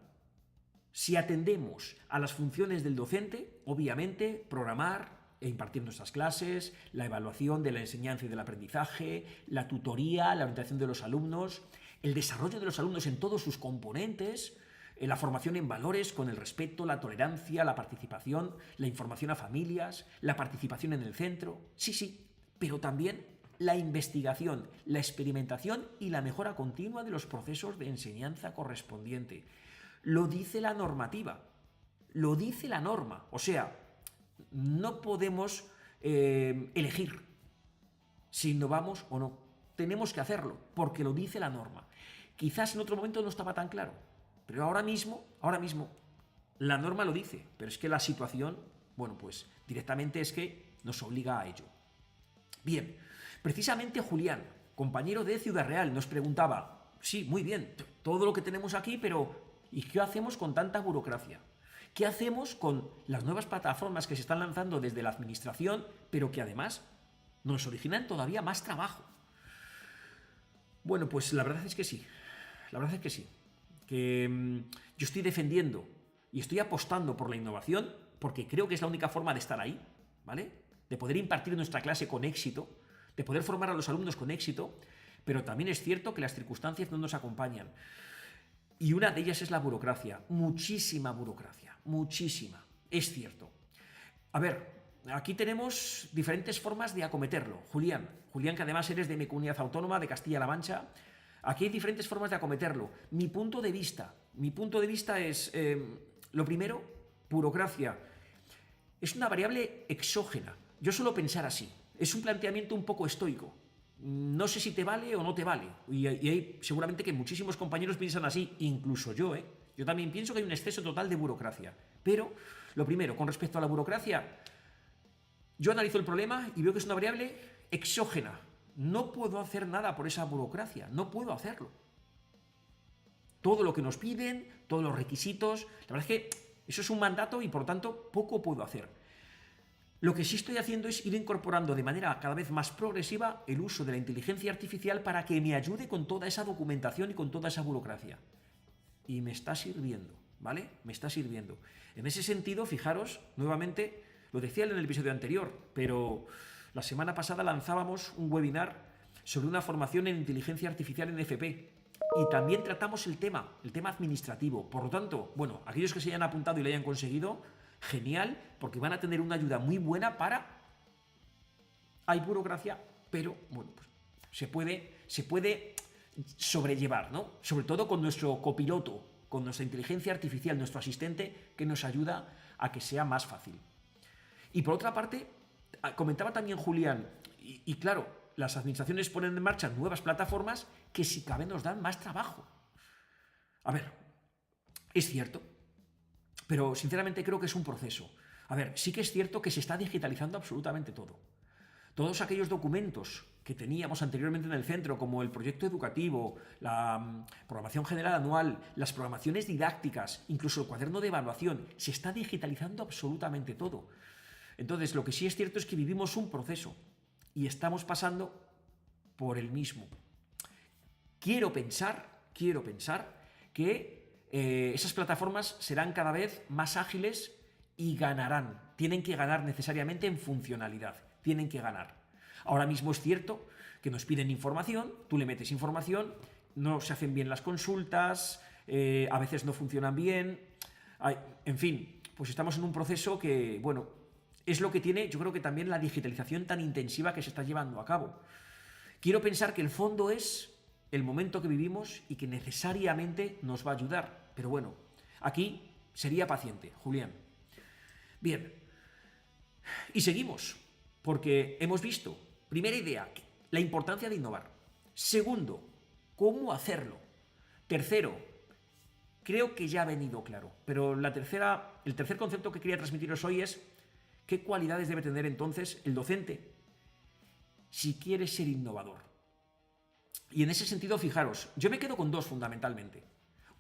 Si atendemos a las funciones del docente, obviamente, programar e impartir nuestras clases, la evaluación de la enseñanza y del aprendizaje, la tutoría, la orientación de los alumnos, el desarrollo de los alumnos en todos sus componentes, la formación en valores con el respeto, la tolerancia, la participación, la información a familias, la participación en el centro, sí, pero también la investigación, la experimentación y la mejora continua de los procesos de enseñanza correspondiente. Lo dice la normativa, lo dice la norma, o sea, no podemos elegir si innovamos o no. Tenemos que hacerlo, porque lo dice la norma. Quizás en otro momento no estaba tan claro, pero ahora mismo, la norma lo dice, pero es que la situación, bueno, pues directamente es que nos obliga a ello. Bien, precisamente Julián, compañero de Ciudad Real, nos preguntaba, sí, muy bien, todo lo que tenemos aquí, pero ¿y qué hacemos con tanta burocracia? ¿Qué hacemos con las nuevas plataformas que se están lanzando desde la administración, pero que además nos originan todavía más trabajo? Bueno, pues la verdad es que sí. La verdad es que sí. Que yo estoy defendiendo y estoy apostando por la innovación porque creo que es la única forma de estar ahí, ¿vale? De poder impartir nuestra clase con éxito, de poder formar a los alumnos con éxito, pero también es cierto que las circunstancias no nos acompañan. Y una de ellas es la burocracia, muchísima burocracia, muchísima, es cierto. A ver, aquí tenemos diferentes formas de acometerlo. Julián, que además eres de mi comunidad autónoma, de Castilla-La Mancha, aquí hay diferentes formas de acometerlo. Mi punto de vista es, lo primero, burocracia. Es una variable exógena. Yo suelo pensar así. Es un planteamiento un poco estoico. No sé si te vale o no te vale. Y hay seguramente que muchísimos compañeros piensan así, incluso yo, ¿eh? Yo también pienso que hay un exceso total de burocracia. Pero, lo primero, con respecto a la burocracia, yo analizo el problema y veo que es una variable exógena. No puedo hacer nada por esa burocracia, no puedo hacerlo. Todo lo que nos piden, todos los requisitos, la verdad es que eso es un mandato y por tanto poco puedo hacer. Lo que sí estoy haciendo es ir incorporando de manera cada vez más progresiva el uso de la inteligencia artificial para que me ayude con toda esa documentación y con toda esa burocracia. Y me está sirviendo, ¿vale? Me está sirviendo. En ese sentido, fijaros, nuevamente, lo decía en el episodio anterior, pero la semana pasada lanzábamos un webinar sobre una formación en inteligencia artificial en FP. Y también tratamos el tema administrativo. Por lo tanto, bueno, aquellos que se hayan apuntado y lo hayan conseguido, genial, porque van a tener una ayuda muy buena para... Hay burocracia, pero bueno, pues se puede sobrellevar, ¿no? Sobre todo con nuestro copiloto, con nuestra inteligencia artificial, nuestro asistente, que nos ayuda a que sea más fácil. Y por otra parte, comentaba también Julián, y claro, las administraciones ponen en marcha nuevas plataformas que si cabe nos dan más trabajo. A ver, es cierto, pero sinceramente creo que es un proceso. A ver, sí que es cierto que se está digitalizando absolutamente todo. Todos aquellos documentos que teníamos anteriormente en el centro, como el proyecto educativo, la programación general anual, las programaciones didácticas, incluso el cuaderno de evaluación, se está digitalizando absolutamente todo. Entonces, lo que sí es cierto es que vivimos un proceso y estamos pasando por el mismo. Quiero pensar que esas plataformas serán cada vez más ágiles y ganarán. Tienen que ganar necesariamente en funcionalidad. Tienen que ganar. Ahora mismo es cierto que nos piden información, tú le metes información, no se hacen bien las consultas, a veces no funcionan bien. En fin, pues estamos en un proceso que, bueno, es lo que tiene, yo creo que también la digitalización tan intensiva que se está llevando a cabo. Quiero pensar que el fondo es el momento que vivimos y que necesariamente nos va a ayudar. Pero bueno, aquí sería paciente, Julián. Bien, y seguimos, porque hemos visto, primera idea, la importancia de innovar. Segundo, cómo hacerlo. Tercero, creo que ya ha venido claro, pero el tercer concepto que quería transmitiros hoy es qué cualidades debe tener entonces el docente si quiere ser innovador. Y en ese sentido, fijaros, yo me quedo con dos fundamentalmente.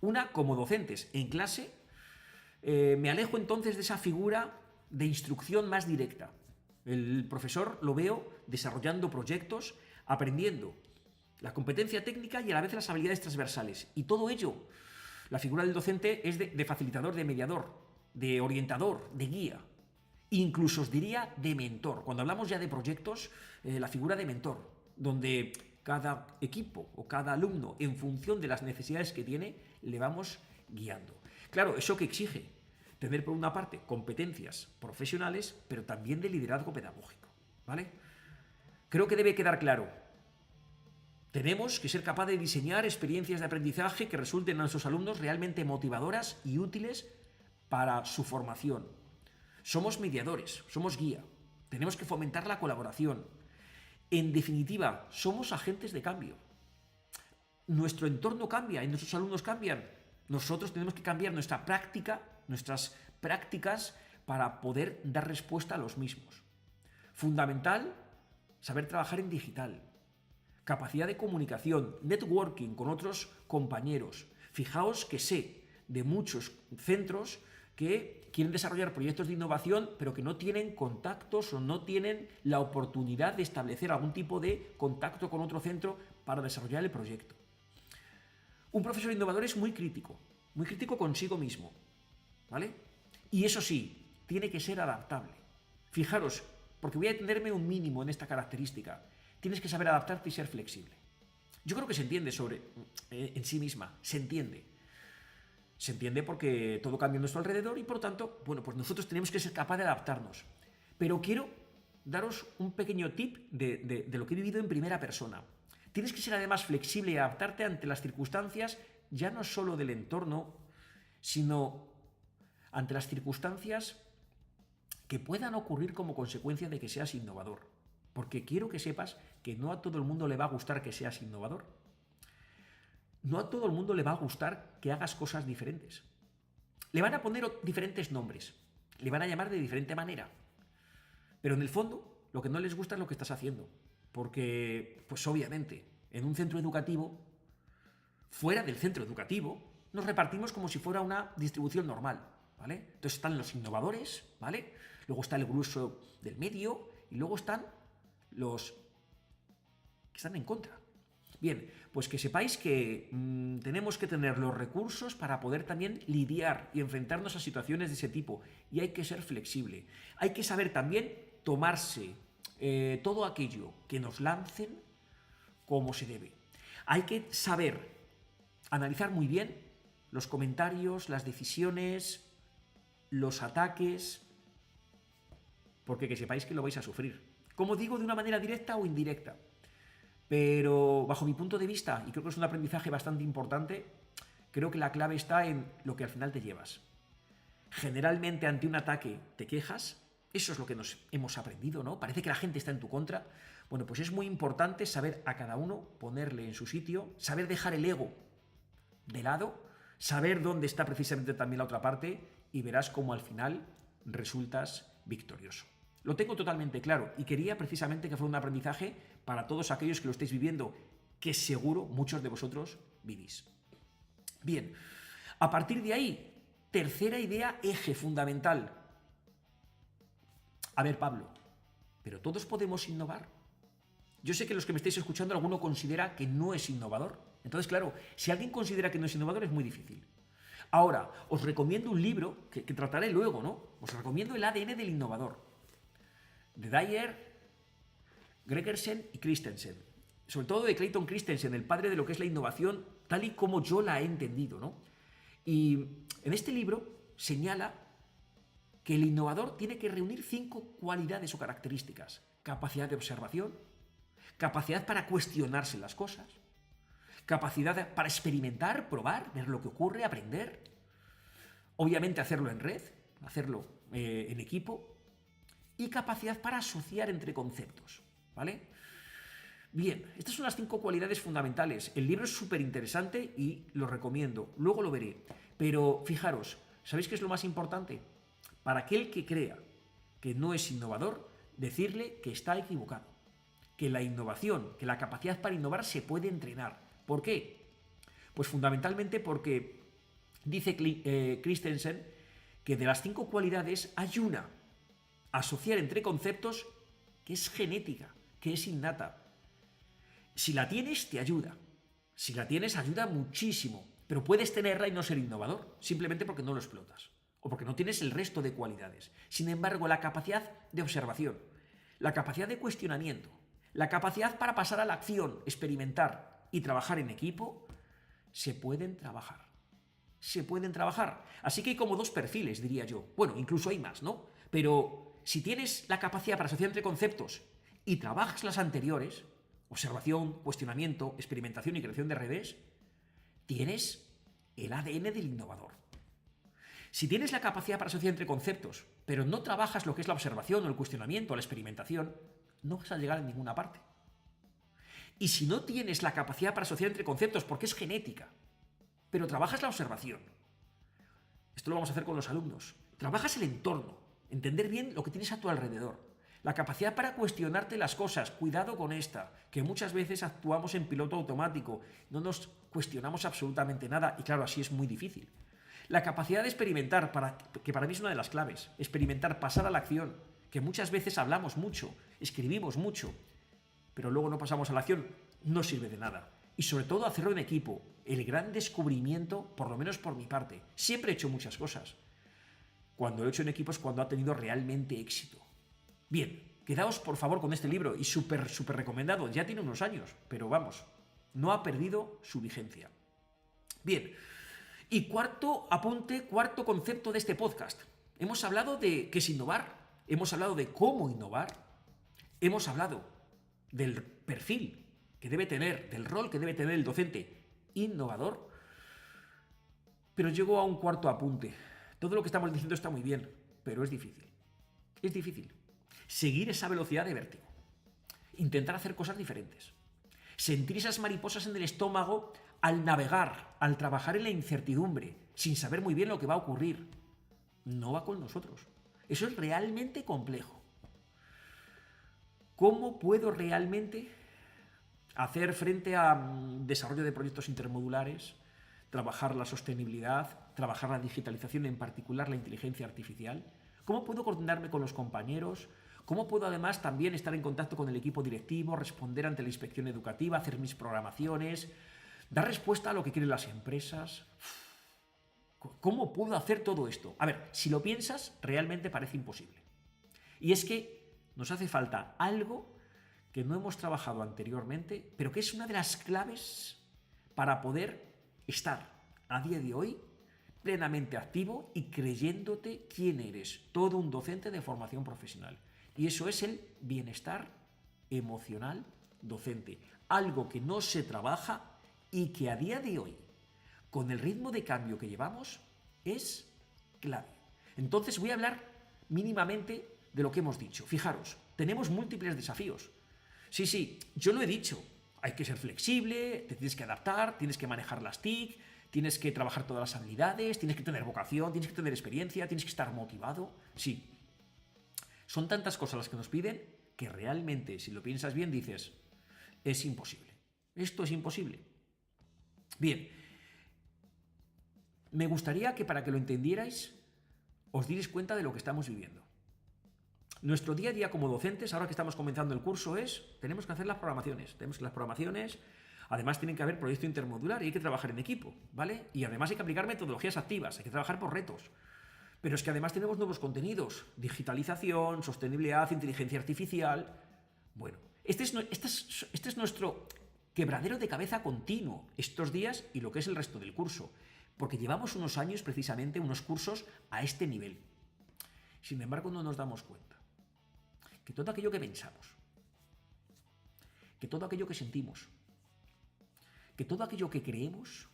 Una, como docentes en clase, me alejo entonces de esa figura de instrucción más directa. El profesor lo veo desarrollando proyectos, aprendiendo la competencia técnica y a la vez las habilidades transversales. Y todo ello, la figura del docente es de facilitador, de mediador, de orientador, de guía. Incluso os diría de mentor. Cuando hablamos ya de proyectos, la figura de mentor, donde cada equipo o cada alumno, en función de las necesidades que tiene, le vamos guiando. Claro, ¿eso qué exige? Tener por una parte competencias profesionales, pero también de liderazgo pedagógico, ¿vale? Creo que debe quedar claro. Tenemos que ser capaces de diseñar experiencias de aprendizaje que resulten a nuestros alumnos realmente motivadoras y útiles para su formación. Somos mediadores, somos guía. Tenemos que fomentar la colaboración. En definitiva, somos agentes de cambio. Nuestro entorno cambia y nuestros alumnos cambian. Nosotros tenemos que cambiar nuestras prácticas para poder dar respuesta a los mismos. Fundamental, saber trabajar en digital. Capacidad de comunicación, networking con otros compañeros. Fijaos que sé de muchos centros que quieren desarrollar proyectos de innovación, pero que no tienen contactos o no tienen la oportunidad de establecer algún tipo de contacto con otro centro para desarrollar el proyecto. Un profesor innovador es muy crítico consigo mismo, ¿vale? Y eso sí, tiene que ser adaptable. Fijaros, porque voy a tenerme un mínimo en esta característica. Tienes que saber adaptarte y ser flexible. Yo creo que se entiende en sí misma, se entiende. Se entiende porque todo cambia a nuestro alrededor y por lo tanto, bueno, pues nosotros tenemos que ser capaces de adaptarnos. Pero quiero daros un pequeño tip de lo que he vivido en primera persona. Tienes que ser además flexible y adaptarte ante las circunstancias, ya no solo del entorno, sino ante las circunstancias que puedan ocurrir como consecuencia de que seas innovador. Porque quiero que sepas que no a todo el mundo le va a gustar que seas innovador. No a todo el mundo le va a gustar que hagas cosas diferentes. Le van a poner diferentes nombres, le van a llamar de diferente manera. Pero en el fondo, lo que no les gusta es lo que estás haciendo. Porque, pues obviamente, en un centro educativo, fuera del centro educativo, nos repartimos como si fuera una distribución normal, ¿vale? Entonces están los innovadores, ¿vale? luego está el grueso del medio y luego están los que están en contra. Bien, pues que sepáis que tenemos que tener los recursos para poder también lidiar y enfrentarnos a situaciones de ese tipo. Y hay que ser flexible. Hay que saber también tomarse todo aquello que nos lancen como se debe. Hay que saber analizar muy bien los comentarios, las decisiones, los ataques, porque que sepáis que lo vais a sufrir. Como digo, de una manera directa o indirecta. Pero bajo mi punto de vista, y creo que es un aprendizaje bastante importante, creo que la clave está en lo que al final te llevas. Generalmente ante un ataque te quejas, eso es lo que nos hemos aprendido, ¿no? Parece que la gente está en tu contra. Bueno, pues es muy importante saber a cada uno ponerle en su sitio, saber dejar el ego de lado, saber dónde está precisamente también la otra parte y verás cómo al final resultas victorioso. Lo tengo totalmente claro y quería precisamente que fuera un aprendizaje para todos aquellos que lo estéis viviendo, que seguro muchos de vosotros vivís. Bien, a partir de ahí, tercera idea, eje fundamental. A ver, Pablo, ¿pero todos podemos innovar? Yo sé que los que me estáis escuchando, alguno considera que no es innovador. Entonces, claro, si alguien considera que no es innovador, es muy difícil. Ahora, os recomiendo un libro que trataré luego, ¿no? Os recomiendo El ADN del innovador, de Dyer, Gregersen y Christensen. Sobre todo de Clayton Christensen, el padre de lo que es la innovación, tal y como yo la he entendido, ¿no? Y en este libro señala que el innovador tiene que reunir 5 cualidades o características: capacidad de observación, capacidad para cuestionarse las cosas, capacidad para experimentar, probar, ver lo que ocurre, aprender, obviamente hacerlo en red, hacerlo en equipo, y capacidad para asociar entre conceptos, ¿vale? Bien, estas son las 5 cualidades fundamentales. El libro es súper interesante y lo recomiendo. Luego lo veré. Pero fijaros, ¿sabéis qué es lo más importante? Para aquel que crea que no es innovador, decirle que está equivocado. Que la innovación, que la capacidad para innovar se puede entrenar. ¿Por qué? Pues fundamentalmente porque dice Christensen que de las 5 cualidades hay una: asociar entre conceptos, que es genética, que es innata. Si la tienes, te ayuda. Si la tienes, ayuda muchísimo. Pero puedes tenerla y no ser innovador, simplemente porque no lo explotas o porque no tienes el resto de cualidades. Sin embargo, la capacidad de observación, la capacidad de cuestionamiento, la capacidad para pasar a la acción, experimentar y trabajar en equipo, se pueden trabajar. Se pueden trabajar. Así que hay como 2 perfiles, diría yo. Bueno, incluso hay más, ¿no? Pero si tienes la capacidad para asociar entre conceptos y trabajas las anteriores, observación, cuestionamiento, experimentación y creación de redes, tienes el ADN del innovador. Si tienes la capacidad para asociar entre conceptos, pero no trabajas lo que es la observación o el cuestionamiento o la experimentación, no vas a llegar a ninguna parte. Y si no tienes la capacidad para asociar entre conceptos, porque es genética, pero trabajas la observación, esto lo vamos a hacer con los alumnos, trabajas el entorno, entender bien lo que tienes a tu alrededor, la capacidad para cuestionarte las cosas, cuidado con esta, que muchas veces actuamos en piloto automático, no nos cuestionamos absolutamente nada y claro, así es muy difícil. La capacidad de experimentar, que para mí es una de las claves, experimentar, pasar a la acción, que muchas veces hablamos mucho, escribimos mucho, pero luego no pasamos a la acción, no sirve de nada. Y sobre todo hacerlo en equipo, el gran descubrimiento, por lo menos por mi parte. Siempre he hecho muchas cosas. Cuando lo he hecho en equipo es cuando ha tenido realmente éxito. Bien, quedaos por favor con este libro y súper recomendado. Ya tiene unos años, pero vamos, no ha perdido su vigencia. Bien, y cuarto apunte, cuarto concepto de este podcast. Hemos hablado de qué es innovar, hemos hablado de cómo innovar, hemos hablado del perfil que debe tener, del rol que debe tener el docente innovador, pero llego a un cuarto apunte. Todo lo que estamos diciendo está muy bien, pero es difícil. Es difícil. Seguir esa velocidad de vértigo. Intentar hacer cosas diferentes. Sentir esas mariposas en el estómago al navegar, al trabajar en la incertidumbre, sin saber muy bien lo que va a ocurrir. No va con nosotros. Eso es realmente complejo. ¿Cómo puedo realmente hacer frente a desarrollo de proyectos intermodulares, trabajar la sostenibilidad, trabajar la digitalización, en particular la inteligencia artificial? ¿Cómo puedo coordinarme con los compañeros? ¿Cómo puedo además también estar en contacto con el equipo directivo, responder ante la inspección educativa, hacer mis programaciones, dar respuesta a lo que quieren las empresas? ¿Cómo puedo hacer todo esto? A ver, si lo piensas, realmente parece imposible. Y es que nos hace falta algo que no hemos trabajado anteriormente, pero que es una de las claves para poder estar a día de hoy plenamente activo y creyéndote quién eres, todo un docente de formación profesional. Y eso es el bienestar emocional docente, algo que no se trabaja y que a día de hoy, con el ritmo de cambio que llevamos, es clave. Entonces voy a hablar mínimamente de lo que hemos dicho. Fijaros, tenemos múltiples desafíos. Sí, yo lo he dicho, hay que ser flexible, te tienes que adaptar, tienes que manejar las TIC, tienes que trabajar todas las habilidades, tienes que tener vocación, tienes que tener experiencia, tienes que estar motivado. Sí, son tantas cosas las que nos piden que realmente, si lo piensas bien, dices, es imposible. Esto es imposible. Bien, me gustaría que para que lo entendierais, os dierais cuenta de lo que estamos viviendo. Nuestro día a día como docentes, ahora que estamos comenzando el curso, tenemos que hacer las programaciones. Además tienen que haber proyecto intermodular y hay que trabajar en equipo, ¿vale? Y además hay que aplicar metodologías activas, hay que trabajar por retos. Pero es que además tenemos nuevos contenidos, digitalización, sostenibilidad, inteligencia artificial. Bueno, este es nuestro quebradero de cabeza continuo estos días y lo que es el resto del curso, porque llevamos unos años precisamente, unos cursos a este nivel. Sin embargo, no nos damos cuenta que todo aquello que pensamos, que todo aquello que sentimos, que todo aquello que creemos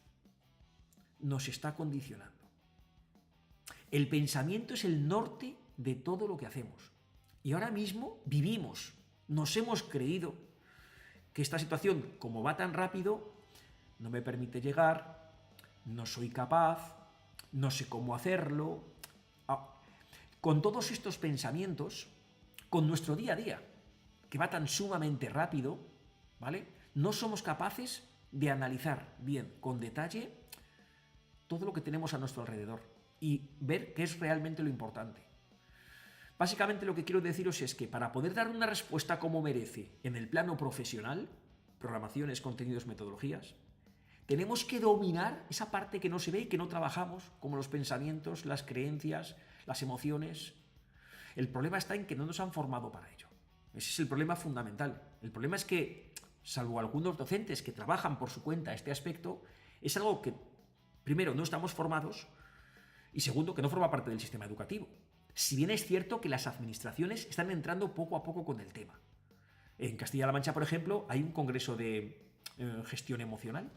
nos está condicionando. El pensamiento es el norte de todo lo que hacemos. Y ahora mismo vivimos, nos hemos creído que esta situación, como va tan rápido, no me permite llegar, no soy capaz, no sé cómo hacerlo. Con todos estos pensamientos, con nuestro día a día, que va tan sumamente rápido, ¿vale? No somos capaces de analizar bien, con detalle, todo lo que tenemos a nuestro alrededor y ver qué es realmente lo importante. Básicamente lo que quiero deciros es que para poder dar una respuesta como merece en el plano profesional, programaciones, contenidos, metodologías, tenemos que dominar esa parte que no se ve y que no trabajamos, como los pensamientos, las creencias, las emociones. El problema está en que no nos han formado para ello. Ese es el problema fundamental. El problema es que, salvo algunos docentes que trabajan por su cuenta este aspecto, es algo que, primero, no estamos formados y segundo, que no forma parte del sistema educativo. Si bien es cierto que las administraciones están entrando poco a poco con el tema. En Castilla-La Mancha, por ejemplo, hay un congreso de gestión emocional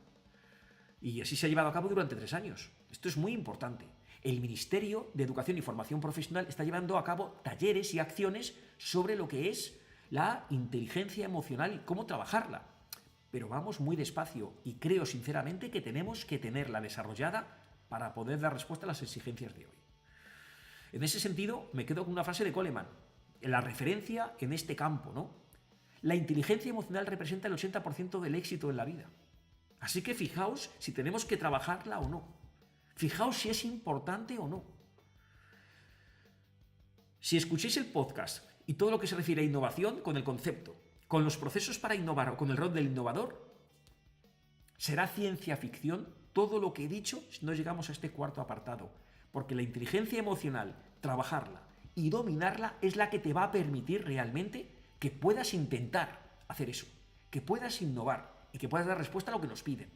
y así se ha llevado a cabo durante 3 años. Esto es muy importante. El Ministerio de Educación y Formación Profesional está llevando a cabo talleres y acciones sobre lo que es la inteligencia emocional y cómo trabajarla. Pero vamos muy despacio y creo sinceramente que tenemos que tenerla desarrollada para poder dar respuesta a las exigencias de hoy. En ese sentido, me quedo con una frase de Coleman, la referencia en este campo, ¿no? La inteligencia emocional representa el 80% del éxito en la vida. Así que fijaos si tenemos que trabajarla o no. Fijaos si es importante o no. Si escucháis el podcast y todo lo que se refiere a innovación con el concepto, con los procesos para innovar o con el rol del innovador, será ciencia ficción todo lo que he dicho si no llegamos a este cuarto apartado. Porque la inteligencia emocional, trabajarla y dominarla es la que te va a permitir realmente que puedas intentar hacer eso, que puedas innovar y que puedas dar respuesta a lo que nos piden.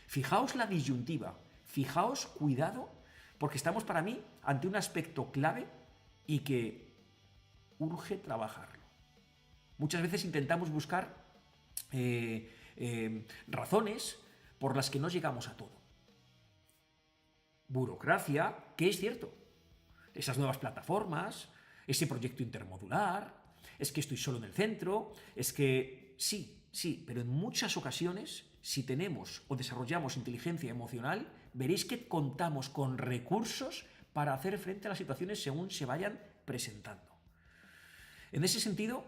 Fijaos la disyuntiva. Fijaos, cuidado, porque estamos para mí ante un aspecto clave y que urge trabajarlo. Muchas veces intentamos buscar razones por las que no llegamos a todo. Burocracia, que es cierto. Esas nuevas plataformas, ese proyecto intermodular, es que estoy solo en el centro, es que sí, pero en muchas ocasiones, si tenemos o desarrollamos inteligencia emocional, veréis que contamos con recursos para hacer frente a las situaciones según se vayan presentando. En ese sentido,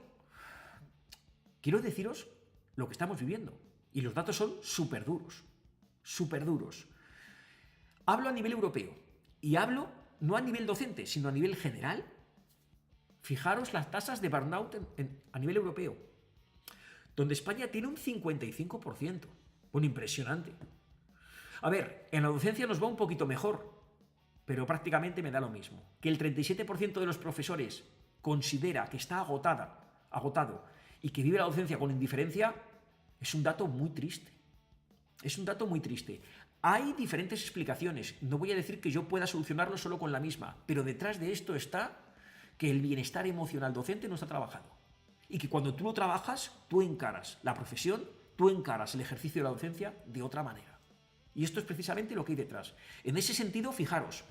quiero deciros lo que estamos viviendo. Y los datos son súper duros. Hablo a nivel europeo y hablo no a nivel docente, sino a nivel general Fijaros las tasas de burnout a nivel europeo, donde España tiene un 55%. Bueno, impresionante. A ver, en la docencia nos va un poquito mejor, pero prácticamente me da lo mismo. Que el 37% de los profesores considera que está agotado y que vive la docencia con indiferencia, es un dato muy triste. Es un dato muy triste. Hay diferentes explicaciones. No voy a decir que yo pueda solucionarlo solo con la misma, pero detrás de esto está que el bienestar emocional docente no está trabajado. Y que cuando tú lo trabajas, tú encaras la profesión, tú encaras el ejercicio de la docencia de otra manera. Y esto es precisamente lo que hay detrás. En ese sentido, fijaros,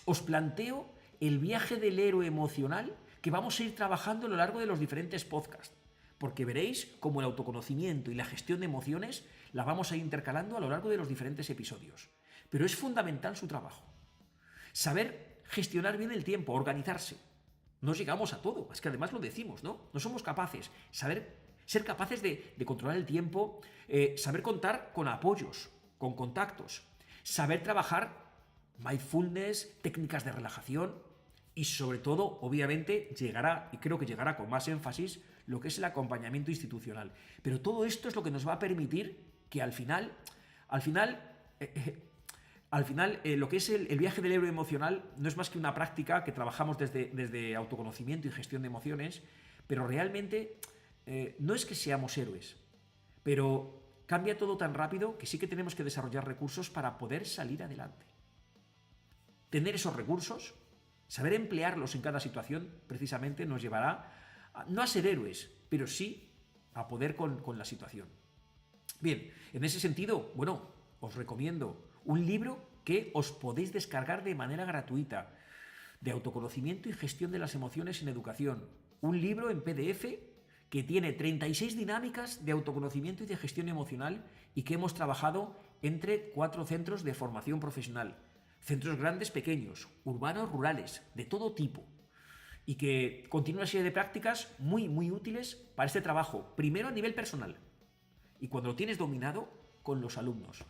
os planteo el viaje del héroe emocional que vamos a ir trabajando a lo largo de los diferentes podcasts, porque veréis cómo el autoconocimiento y la gestión de emociones la vamos a ir intercalando a lo largo de los diferentes episodios. Pero es fundamental su trabajo. Saber gestionar bien el tiempo, organizarse. No llegamos a todo, es que además lo decimos, ¿no? No somos capaces. Ser capaces de controlar el tiempo, saber contar con apoyos, con contactos, saber trabajar mindfulness, técnicas de relajación y sobre todo, obviamente, llegará, y creo que llegará con más énfasis, lo que es el acompañamiento institucional. Pero todo esto es lo que nos va a permitir que al final, lo que es el viaje del héroe emocional no es más que una práctica que trabajamos desde autoconocimiento y gestión de emociones, pero realmente no es que seamos héroes, pero cambia todo tan rápido que sí que tenemos que desarrollar recursos para poder salir adelante. Tener esos recursos, saber emplearlos en cada situación, precisamente nos llevará no a ser héroes, pero sí a poder con la situación. Bien, en ese sentido, bueno, os recomiendo un libro que os podéis descargar de manera gratuita, de autoconocimiento y gestión de las emociones en educación. Un libro en PDF que tiene 36 dinámicas de autoconocimiento y de gestión emocional y que hemos trabajado entre 4 centros de formación profesional. Centros grandes, pequeños, urbanos, rurales, de todo tipo. Y que contiene una serie de prácticas muy, muy útiles para este trabajo. Primero a nivel personal. Y cuando lo tienes dominado, con los alumnos.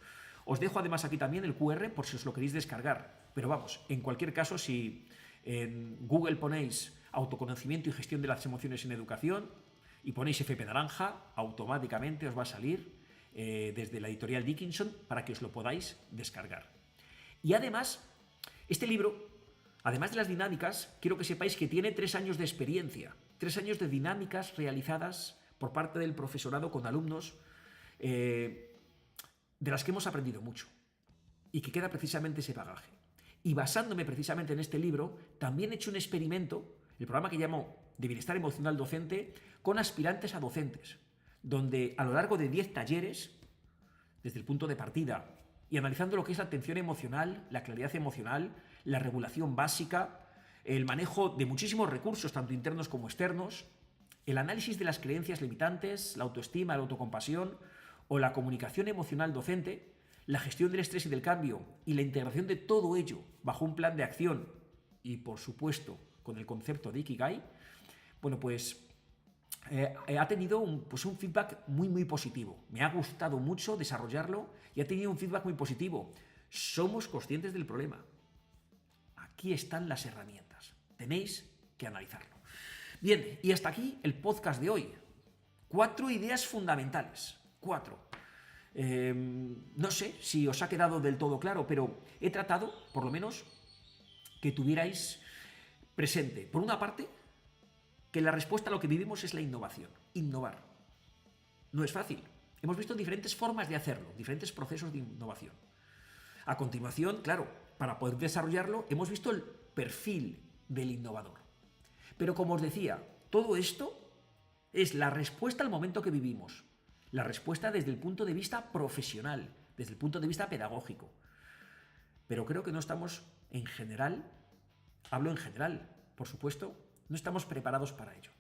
Os dejo además aquí también el QR por si os lo queréis descargar. Pero vamos, en cualquier caso, si en Google ponéis autoconocimiento y gestión de las emociones en educación y ponéis FP Naranja, automáticamente os va a salir desde la editorial Dickinson para que os lo podáis descargar. Y además, este libro, además de las dinámicas, quiero que sepáis que tiene 3 años de experiencia, 3 años de dinámicas realizadas por parte del profesorado con alumnos, de las que hemos aprendido mucho y que queda precisamente ese bagaje. Y basándome precisamente en este libro, también he hecho un experimento, el programa que llamo de bienestar emocional docente, con aspirantes a docentes, donde a lo largo de 10 talleres, desde el punto de partida, y analizando lo que es la atención emocional, la claridad emocional, la regulación básica, el manejo de muchísimos recursos, tanto internos como externos, el análisis de las creencias limitantes, la autoestima, la autocompasión o la comunicación emocional docente, la gestión del estrés y del cambio y la integración de todo ello bajo un plan de acción y, por supuesto, con el concepto de Ikigai, bueno, pues ha tenido un feedback muy, muy positivo. Me ha gustado mucho desarrollarlo y ha tenido un feedback muy positivo. Somos conscientes del problema. Aquí están las herramientas. Tenéis que analizarlo. Bien, y hasta aquí el podcast de hoy. 4 ideas fundamentales. 4. No sé si os ha quedado del todo claro, pero he tratado, por lo menos, que tuvierais presente, por una parte, que la respuesta a lo que vivimos es la innovación. Innovar. No es fácil. Hemos visto diferentes formas de hacerlo, diferentes procesos de innovación. A continuación, claro, para poder desarrollarlo, hemos visto el perfil del innovador. Pero como os decía, todo esto es la respuesta al momento que vivimos. La respuesta desde el punto de vista profesional, desde el punto de vista pedagógico. Pero creo que no estamos en general, hablo en general, por supuesto, no estamos preparados para ello.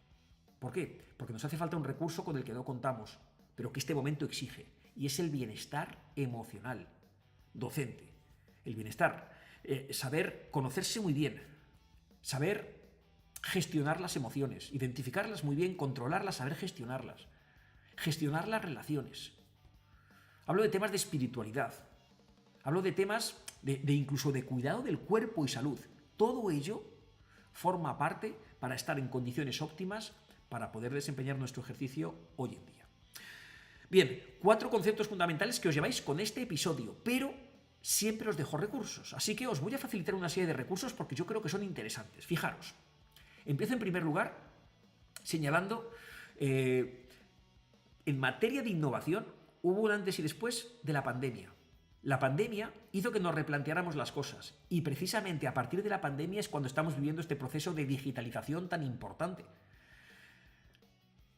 ¿Por qué? Porque nos hace falta un recurso con el que no contamos, pero que este momento exige, y es el bienestar emocional, docente. El bienestar, saber conocerse muy bien, saber gestionar las emociones, identificarlas muy bien, controlarlas, saber gestionarlas, gestionar las relaciones. Hablo de temas de espiritualidad, hablo de temas de incluso de cuidado del cuerpo y salud. Todo ello forma parte para estar en condiciones óptimas para poder desempeñar nuestro ejercicio hoy en día. Bien, 4 conceptos fundamentales que os lleváis con este episodio, pero siempre os dejo recursos, así que os voy a facilitar una serie de recursos porque yo creo que son interesantes. Fijaros, empiezo en primer lugar señalando, en materia de innovación, hubo un antes y después de la pandemia. La pandemia hizo que nos replanteáramos las cosas y precisamente a partir de la pandemia es cuando estamos viviendo este proceso de digitalización tan importante.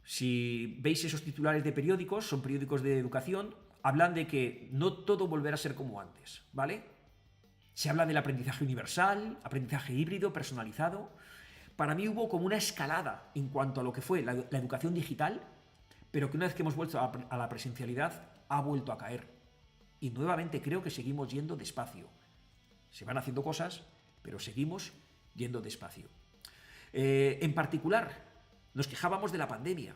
Si veis esos titulares de periódicos, son periódicos de educación, hablan de que no todo volverá a ser como antes, ¿vale? Se habla del aprendizaje universal, aprendizaje híbrido, personalizado. Para mí hubo como una escalada en cuanto a lo que fue la educación digital, pero que una vez que hemos vuelto a la presencialidad ha vuelto a caer. Y nuevamente creo que seguimos yendo despacio. Se van haciendo cosas, pero seguimos yendo despacio. En particular, nos quejábamos de la pandemia,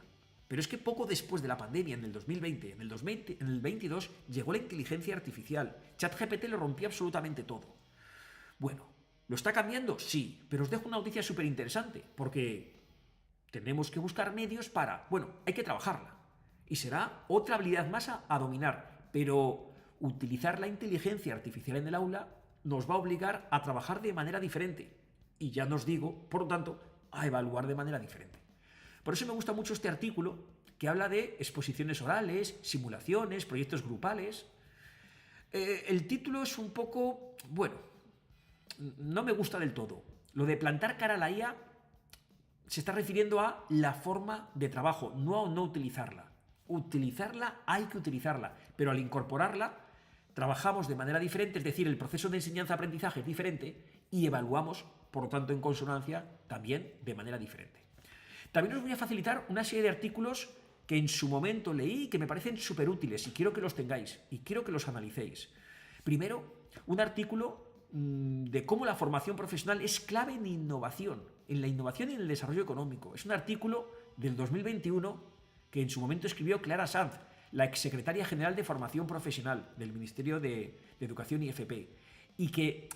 pero es que poco después de la pandemia, en el 2020, en el 2022, llegó la inteligencia artificial. ChatGPT lo rompió absolutamente todo. Bueno, ¿lo está cambiando? Sí, pero os dejo una noticia súper interesante, porque tenemos que buscar medios para... Bueno, hay que trabajarla. Y será otra habilidad más a dominar, pero utilizar la inteligencia artificial en el aula nos va a obligar a trabajar de manera diferente. Y ya nos digo, por lo tanto, a evaluar de manera diferente. Por eso me gusta mucho este artículo que habla de exposiciones orales, simulaciones, proyectos grupales. El título es un poco, bueno, no me gusta del todo. Lo de plantar cara a la IA se está refiriendo a la forma de trabajo, no a no utilizarla. Utilizarla hay que utilizarla, pero al incorporarla trabajamos de manera diferente, es decir, el proceso de enseñanza-aprendizaje es diferente y evaluamos, por lo tanto, en consonancia también de manera diferente. También os voy a facilitar una serie de artículos que en su momento leí y que me parecen súper útiles y quiero que los tengáis y quiero que los analicéis. Primero, un artículo de cómo la formación profesional es clave en innovación, en la innovación y en el desarrollo económico. Es un artículo del 2021 que en su momento escribió Clara Sanz, la exsecretaria general de Formación Profesional del Ministerio de Educación y FP, y que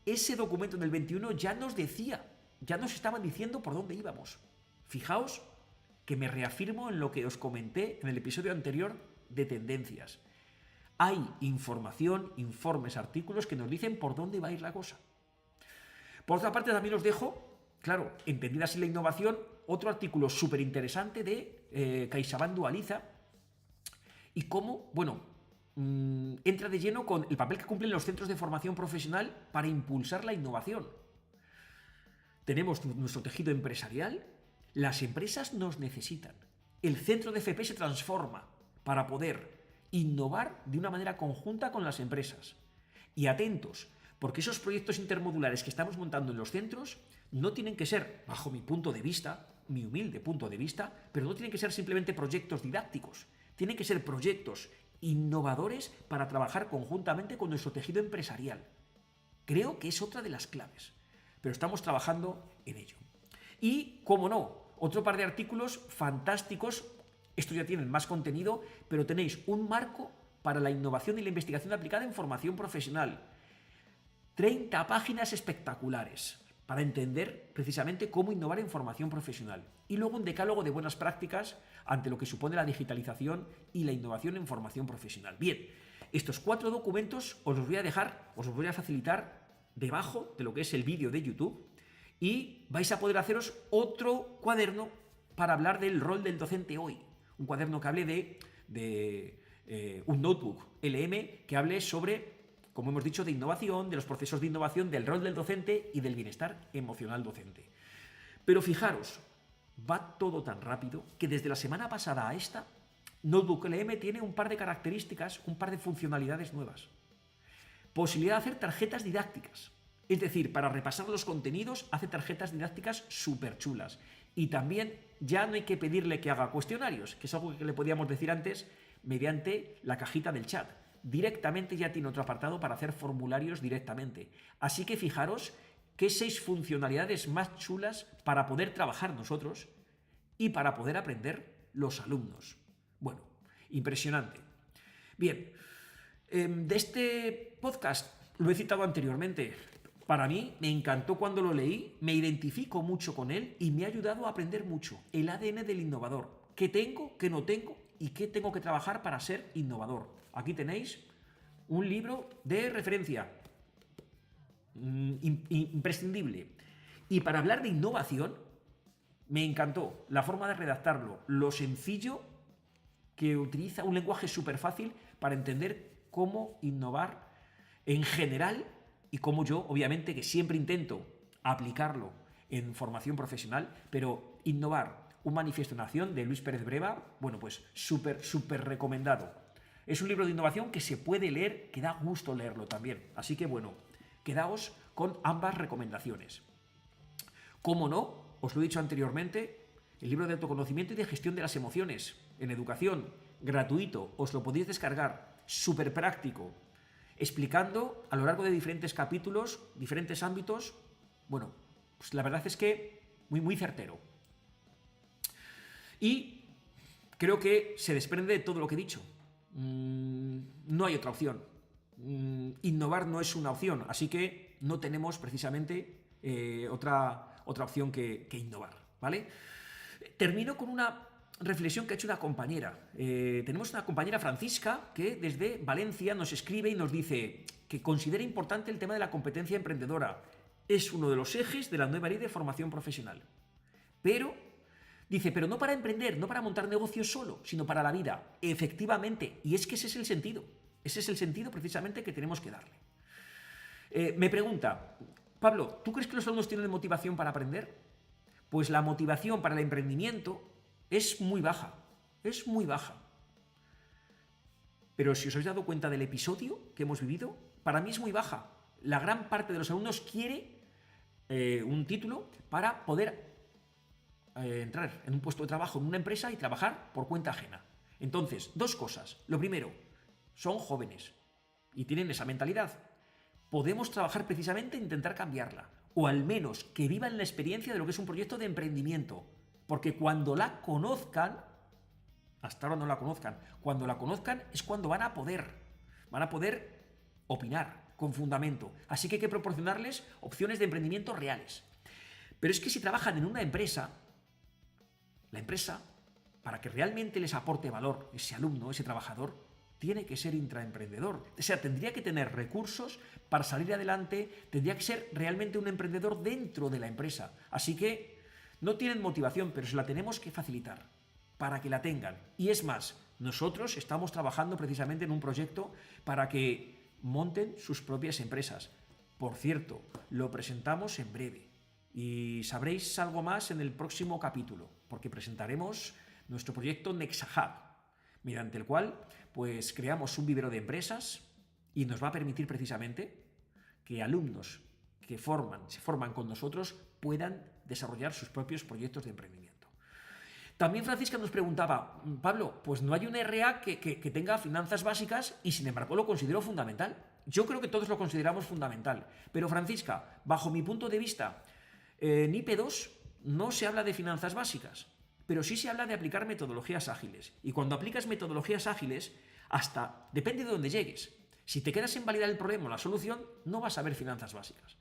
ese documento del 21 ya nos decía, ya nos estaban diciendo por dónde íbamos. Fijaos que me reafirmo en lo que os comenté en el episodio anterior de tendencias. Hay información, informes, artículos que nos dicen por dónde va a ir la cosa. Por otra parte, también os dejo, claro, entendida así la innovación, otro artículo súper interesante de CaixaBank Dualiza y cómo, bueno, entra de lleno con el papel que cumplen los centros de formación profesional para impulsar la innovación. Tenemos nuestro tejido empresarial. Las empresas nos necesitan. El centro de FP se transforma para poder innovar de una manera conjunta con las empresas. Y atentos, porque esos proyectos intermodulares que estamos montando en los centros no tienen que ser, bajo mi punto de vista, mi humilde punto de vista, pero no tienen que ser simplemente proyectos didácticos. Tienen que ser proyectos innovadores para trabajar conjuntamente con nuestro tejido empresarial. Creo que es otra de las claves, pero estamos trabajando en ello. Y, cómo no, otro par de artículos fantásticos, estos ya tienen más contenido, pero tenéis un marco para la innovación y la investigación aplicada en formación profesional. 30 páginas espectaculares para entender precisamente cómo innovar en formación profesional. Y luego un decálogo de buenas prácticas ante lo que supone la digitalización y la innovación en formación profesional. Bien, estos 4 documentos os los voy a dejar, os los voy a facilitar debajo de lo que es el vídeo de YouTube. Y vais a poder haceros otro cuaderno para hablar del rol del docente hoy. Un cuaderno que hable de un notebook LM que hable sobre, como hemos dicho, de innovación, de los procesos de innovación, del rol del docente y del bienestar emocional docente. Pero fijaros, va todo tan rápido que desde la semana pasada a esta, Notebook LM tiene un par de características, un par de funcionalidades nuevas. Posibilidad de hacer tarjetas didácticas. Es decir, para repasar los contenidos hace tarjetas didácticas súper chulas. Y también ya no hay que pedirle que haga cuestionarios, que es algo que le podíamos decir antes mediante la cajita del chat. Directamente ya tiene otro apartado para hacer formularios directamente. Así que fijaros qué 6 funcionalidades más chulas para poder trabajar nosotros y para poder aprender los alumnos. Bueno, impresionante. Bien, de este podcast lo he citado anteriormente. Para mí me encantó cuando lo leí, me identifico mucho con él y me ha ayudado a aprender mucho. El ADN del innovador. ¿Qué tengo, qué no tengo y qué tengo que trabajar para ser innovador? Aquí tenéis un libro de referencia imprescindible. Y para hablar de innovación, me encantó la forma de redactarlo, lo sencillo que utiliza un lenguaje súper fácil para entender cómo innovar en general y cómo yo, obviamente, que siempre intento aplicarlo en formación profesional, pero innovar, un manifiesto en acción de Luis Pérez Breva, bueno, pues súper recomendado. Es un libro de innovación que se puede leer, que da gusto leerlo también. Así que bueno, quedaos con ambas recomendaciones. Como no, os lo he dicho anteriormente, el libro de autoconocimiento y de gestión de las emociones, en educación, gratuito, os lo podéis descargar, súper práctico, explicando a lo largo de diferentes capítulos, diferentes ámbitos. Bueno, pues la verdad es que muy certero. Y creo que se desprende de todo lo que he dicho. No hay otra opción. Innovar no es una opción, así que no tenemos precisamente otra opción que innovar, ¿vale? Termino con una reflexión que ha hecho una compañera. Tenemos una compañera, Francisca, que desde Valencia nos escribe y nos dice que considera importante el tema de la competencia emprendedora. Es uno de los ejes de la nueva ley de formación profesional. Dice, pero no para emprender, no para montar negocios solo, sino para la vida. Efectivamente, y es que ese es el sentido. Ese es el sentido precisamente que tenemos que darle. Me pregunta, Pablo, ¿tú crees que los alumnos tienen motivación para aprender? Pues la motivación para el emprendimiento es muy baja. Es muy baja. Pero si os habéis dado cuenta del episodio que hemos vivido, para mí es muy baja. La gran parte de los alumnos quiere un título para poder entrar en un puesto de trabajo en una empresa y trabajar por cuenta ajena. Entonces, dos cosas. Lo primero, son jóvenes y tienen esa mentalidad. Podemos trabajar precisamente en intentar cambiarla, o al menos que vivan la experiencia de lo que es un proyecto de emprendimiento, porque cuando la conozcan, hasta ahora no la conozcan, cuando la conozcan es cuando van a poder opinar con fundamento. Así que hay que proporcionarles opciones de emprendimiento reales. Pero es que si trabajan en una empresa, la empresa, para que realmente les aporte valor ese alumno, ese trabajador, tiene que ser intraemprendedor. O sea, tendría que tener recursos para salir adelante, tendría que ser realmente un emprendedor dentro de la empresa. Así que no tienen motivación, pero se la tenemos que facilitar para que la tengan. Y es más, nosotros estamos trabajando precisamente en un proyecto para que monten sus propias empresas. Por cierto, lo presentamos en breve y sabréis algo más en el próximo capítulo, porque presentaremos nuestro proyecto NexaHub, mediante el cual pues creamos un vivero de empresas y nos va a permitir precisamente que alumnos que se forman con nosotros puedan desarrollar sus propios proyectos de emprendimiento. También Francisca nos preguntaba, Pablo, pues no hay un RA que tenga finanzas básicas y sin embargo lo considero fundamental. Yo creo que todos lo consideramos fundamental, pero Francisca, bajo mi punto de vista, en IP2 no se habla de finanzas básicas, pero sí se habla de aplicar metodologías ágiles. Y cuando aplicas metodologías ágiles, depende de dónde llegues. Si te quedas en validar el problema o la solución, no vas a ver finanzas básicas.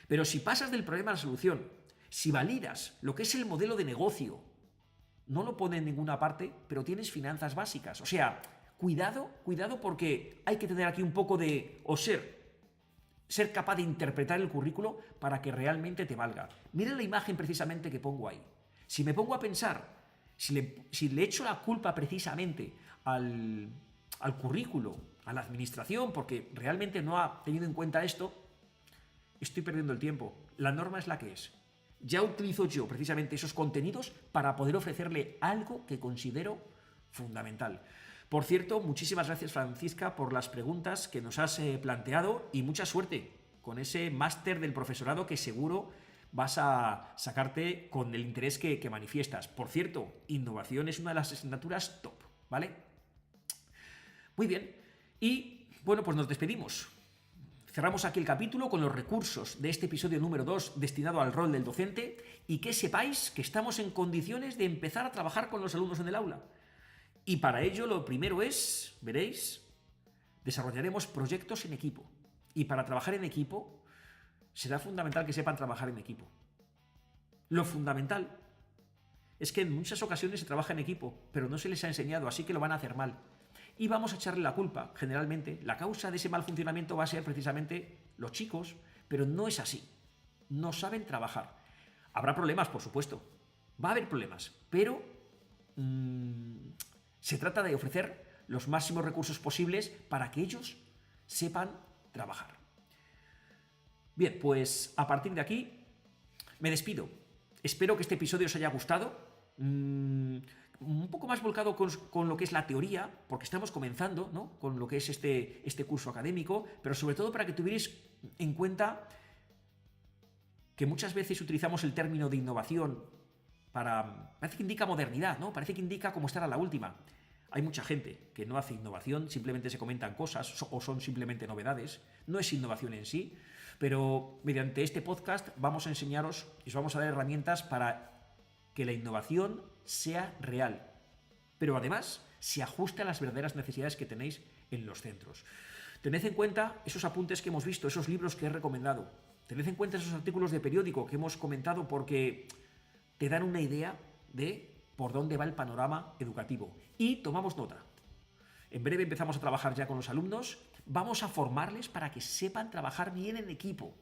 Pero si pasas del problema a la solución, si validas lo que es el modelo de negocio, no lo pone en ninguna parte, pero tienes finanzas básicas. O sea, cuidado porque hay que tener aquí un poco de ser capaz de interpretar el currículo para que realmente te valga. Mira la imagen precisamente que pongo ahí. Si me pongo a pensar, si le echo la culpa precisamente al currículo, a la administración, porque realmente no ha tenido en cuenta esto, estoy perdiendo el tiempo. La norma es la que es. Ya utilizo yo precisamente esos contenidos para poder ofrecerle algo que considero fundamental. Por cierto, muchísimas gracias Francisca por las preguntas que nos has planteado y mucha suerte con ese máster del profesorado que seguro vas a sacarte con el interés que manifiestas. Por cierto, innovación es una de las asignaturas top, ¿vale? Muy bien, y bueno, pues nos despedimos. Cerramos aquí el capítulo con los recursos de este episodio número 2 destinado al rol del docente y que sepáis que estamos en condiciones de empezar a trabajar con los alumnos en el aula. Y para ello lo primero es, veréis, desarrollaremos proyectos en equipo. Y para trabajar en equipo será fundamental que sepan trabajar en equipo. Lo fundamental es que en muchas ocasiones se trabaja en equipo, pero no se les ha enseñado, así que lo van a hacer mal. Y vamos a echarle la culpa, generalmente. La causa de ese mal funcionamiento va a ser precisamente los chicos, pero no es así. No saben trabajar. Habrá problemas, por supuesto. Va a haber problemas, pero se trata de ofrecer los máximos recursos posibles para que ellos sepan trabajar. Bien, pues a partir de aquí me despido. Espero que este episodio os haya gustado. Un poco más volcado con lo que es la teoría, porque estamos comenzando, ¿no?, con lo que es este curso académico, pero sobre todo para que tuvierais en cuenta que muchas veces utilizamos el término de innovación parece que indica modernidad, ¿no? Parece que indica cómo estar a la última. Hay mucha gente que no hace innovación, simplemente se comentan cosas o son simplemente novedades. No es innovación en sí, pero mediante este podcast vamos a enseñaros y os vamos a dar herramientas para que la innovación sea real, pero además se ajuste a las verdaderas necesidades que tenéis en los centros. Tened en cuenta esos apuntes que hemos visto, esos libros que he recomendado. Tened en cuenta esos artículos de periódico que hemos comentado porque te dan una idea de por dónde va el panorama educativo. Y tomamos nota. En breve empezamos a trabajar ya con los alumnos. Vamos a formarles para que sepan trabajar bien en equipo.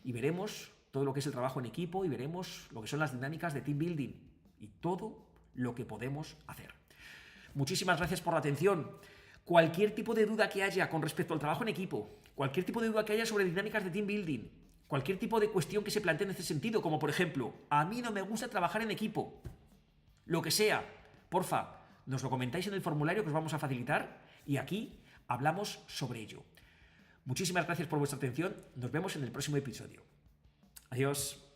Y veremos todo lo que es el trabajo en equipo y veremos lo que son las dinámicas de team building y todo lo que podemos hacer. Muchísimas gracias por la atención. Cualquier tipo de duda que haya con respecto al trabajo en equipo, cualquier tipo de duda que haya sobre dinámicas de team building, cualquier tipo de cuestión que se plantee en este sentido, como por ejemplo, a mí no me gusta trabajar en equipo, lo que sea, porfa, nos lo comentáis en el formulario que os vamos a facilitar y aquí hablamos sobre ello. Muchísimas gracias por vuestra atención. Nos vemos en el próximo episodio. Adiós.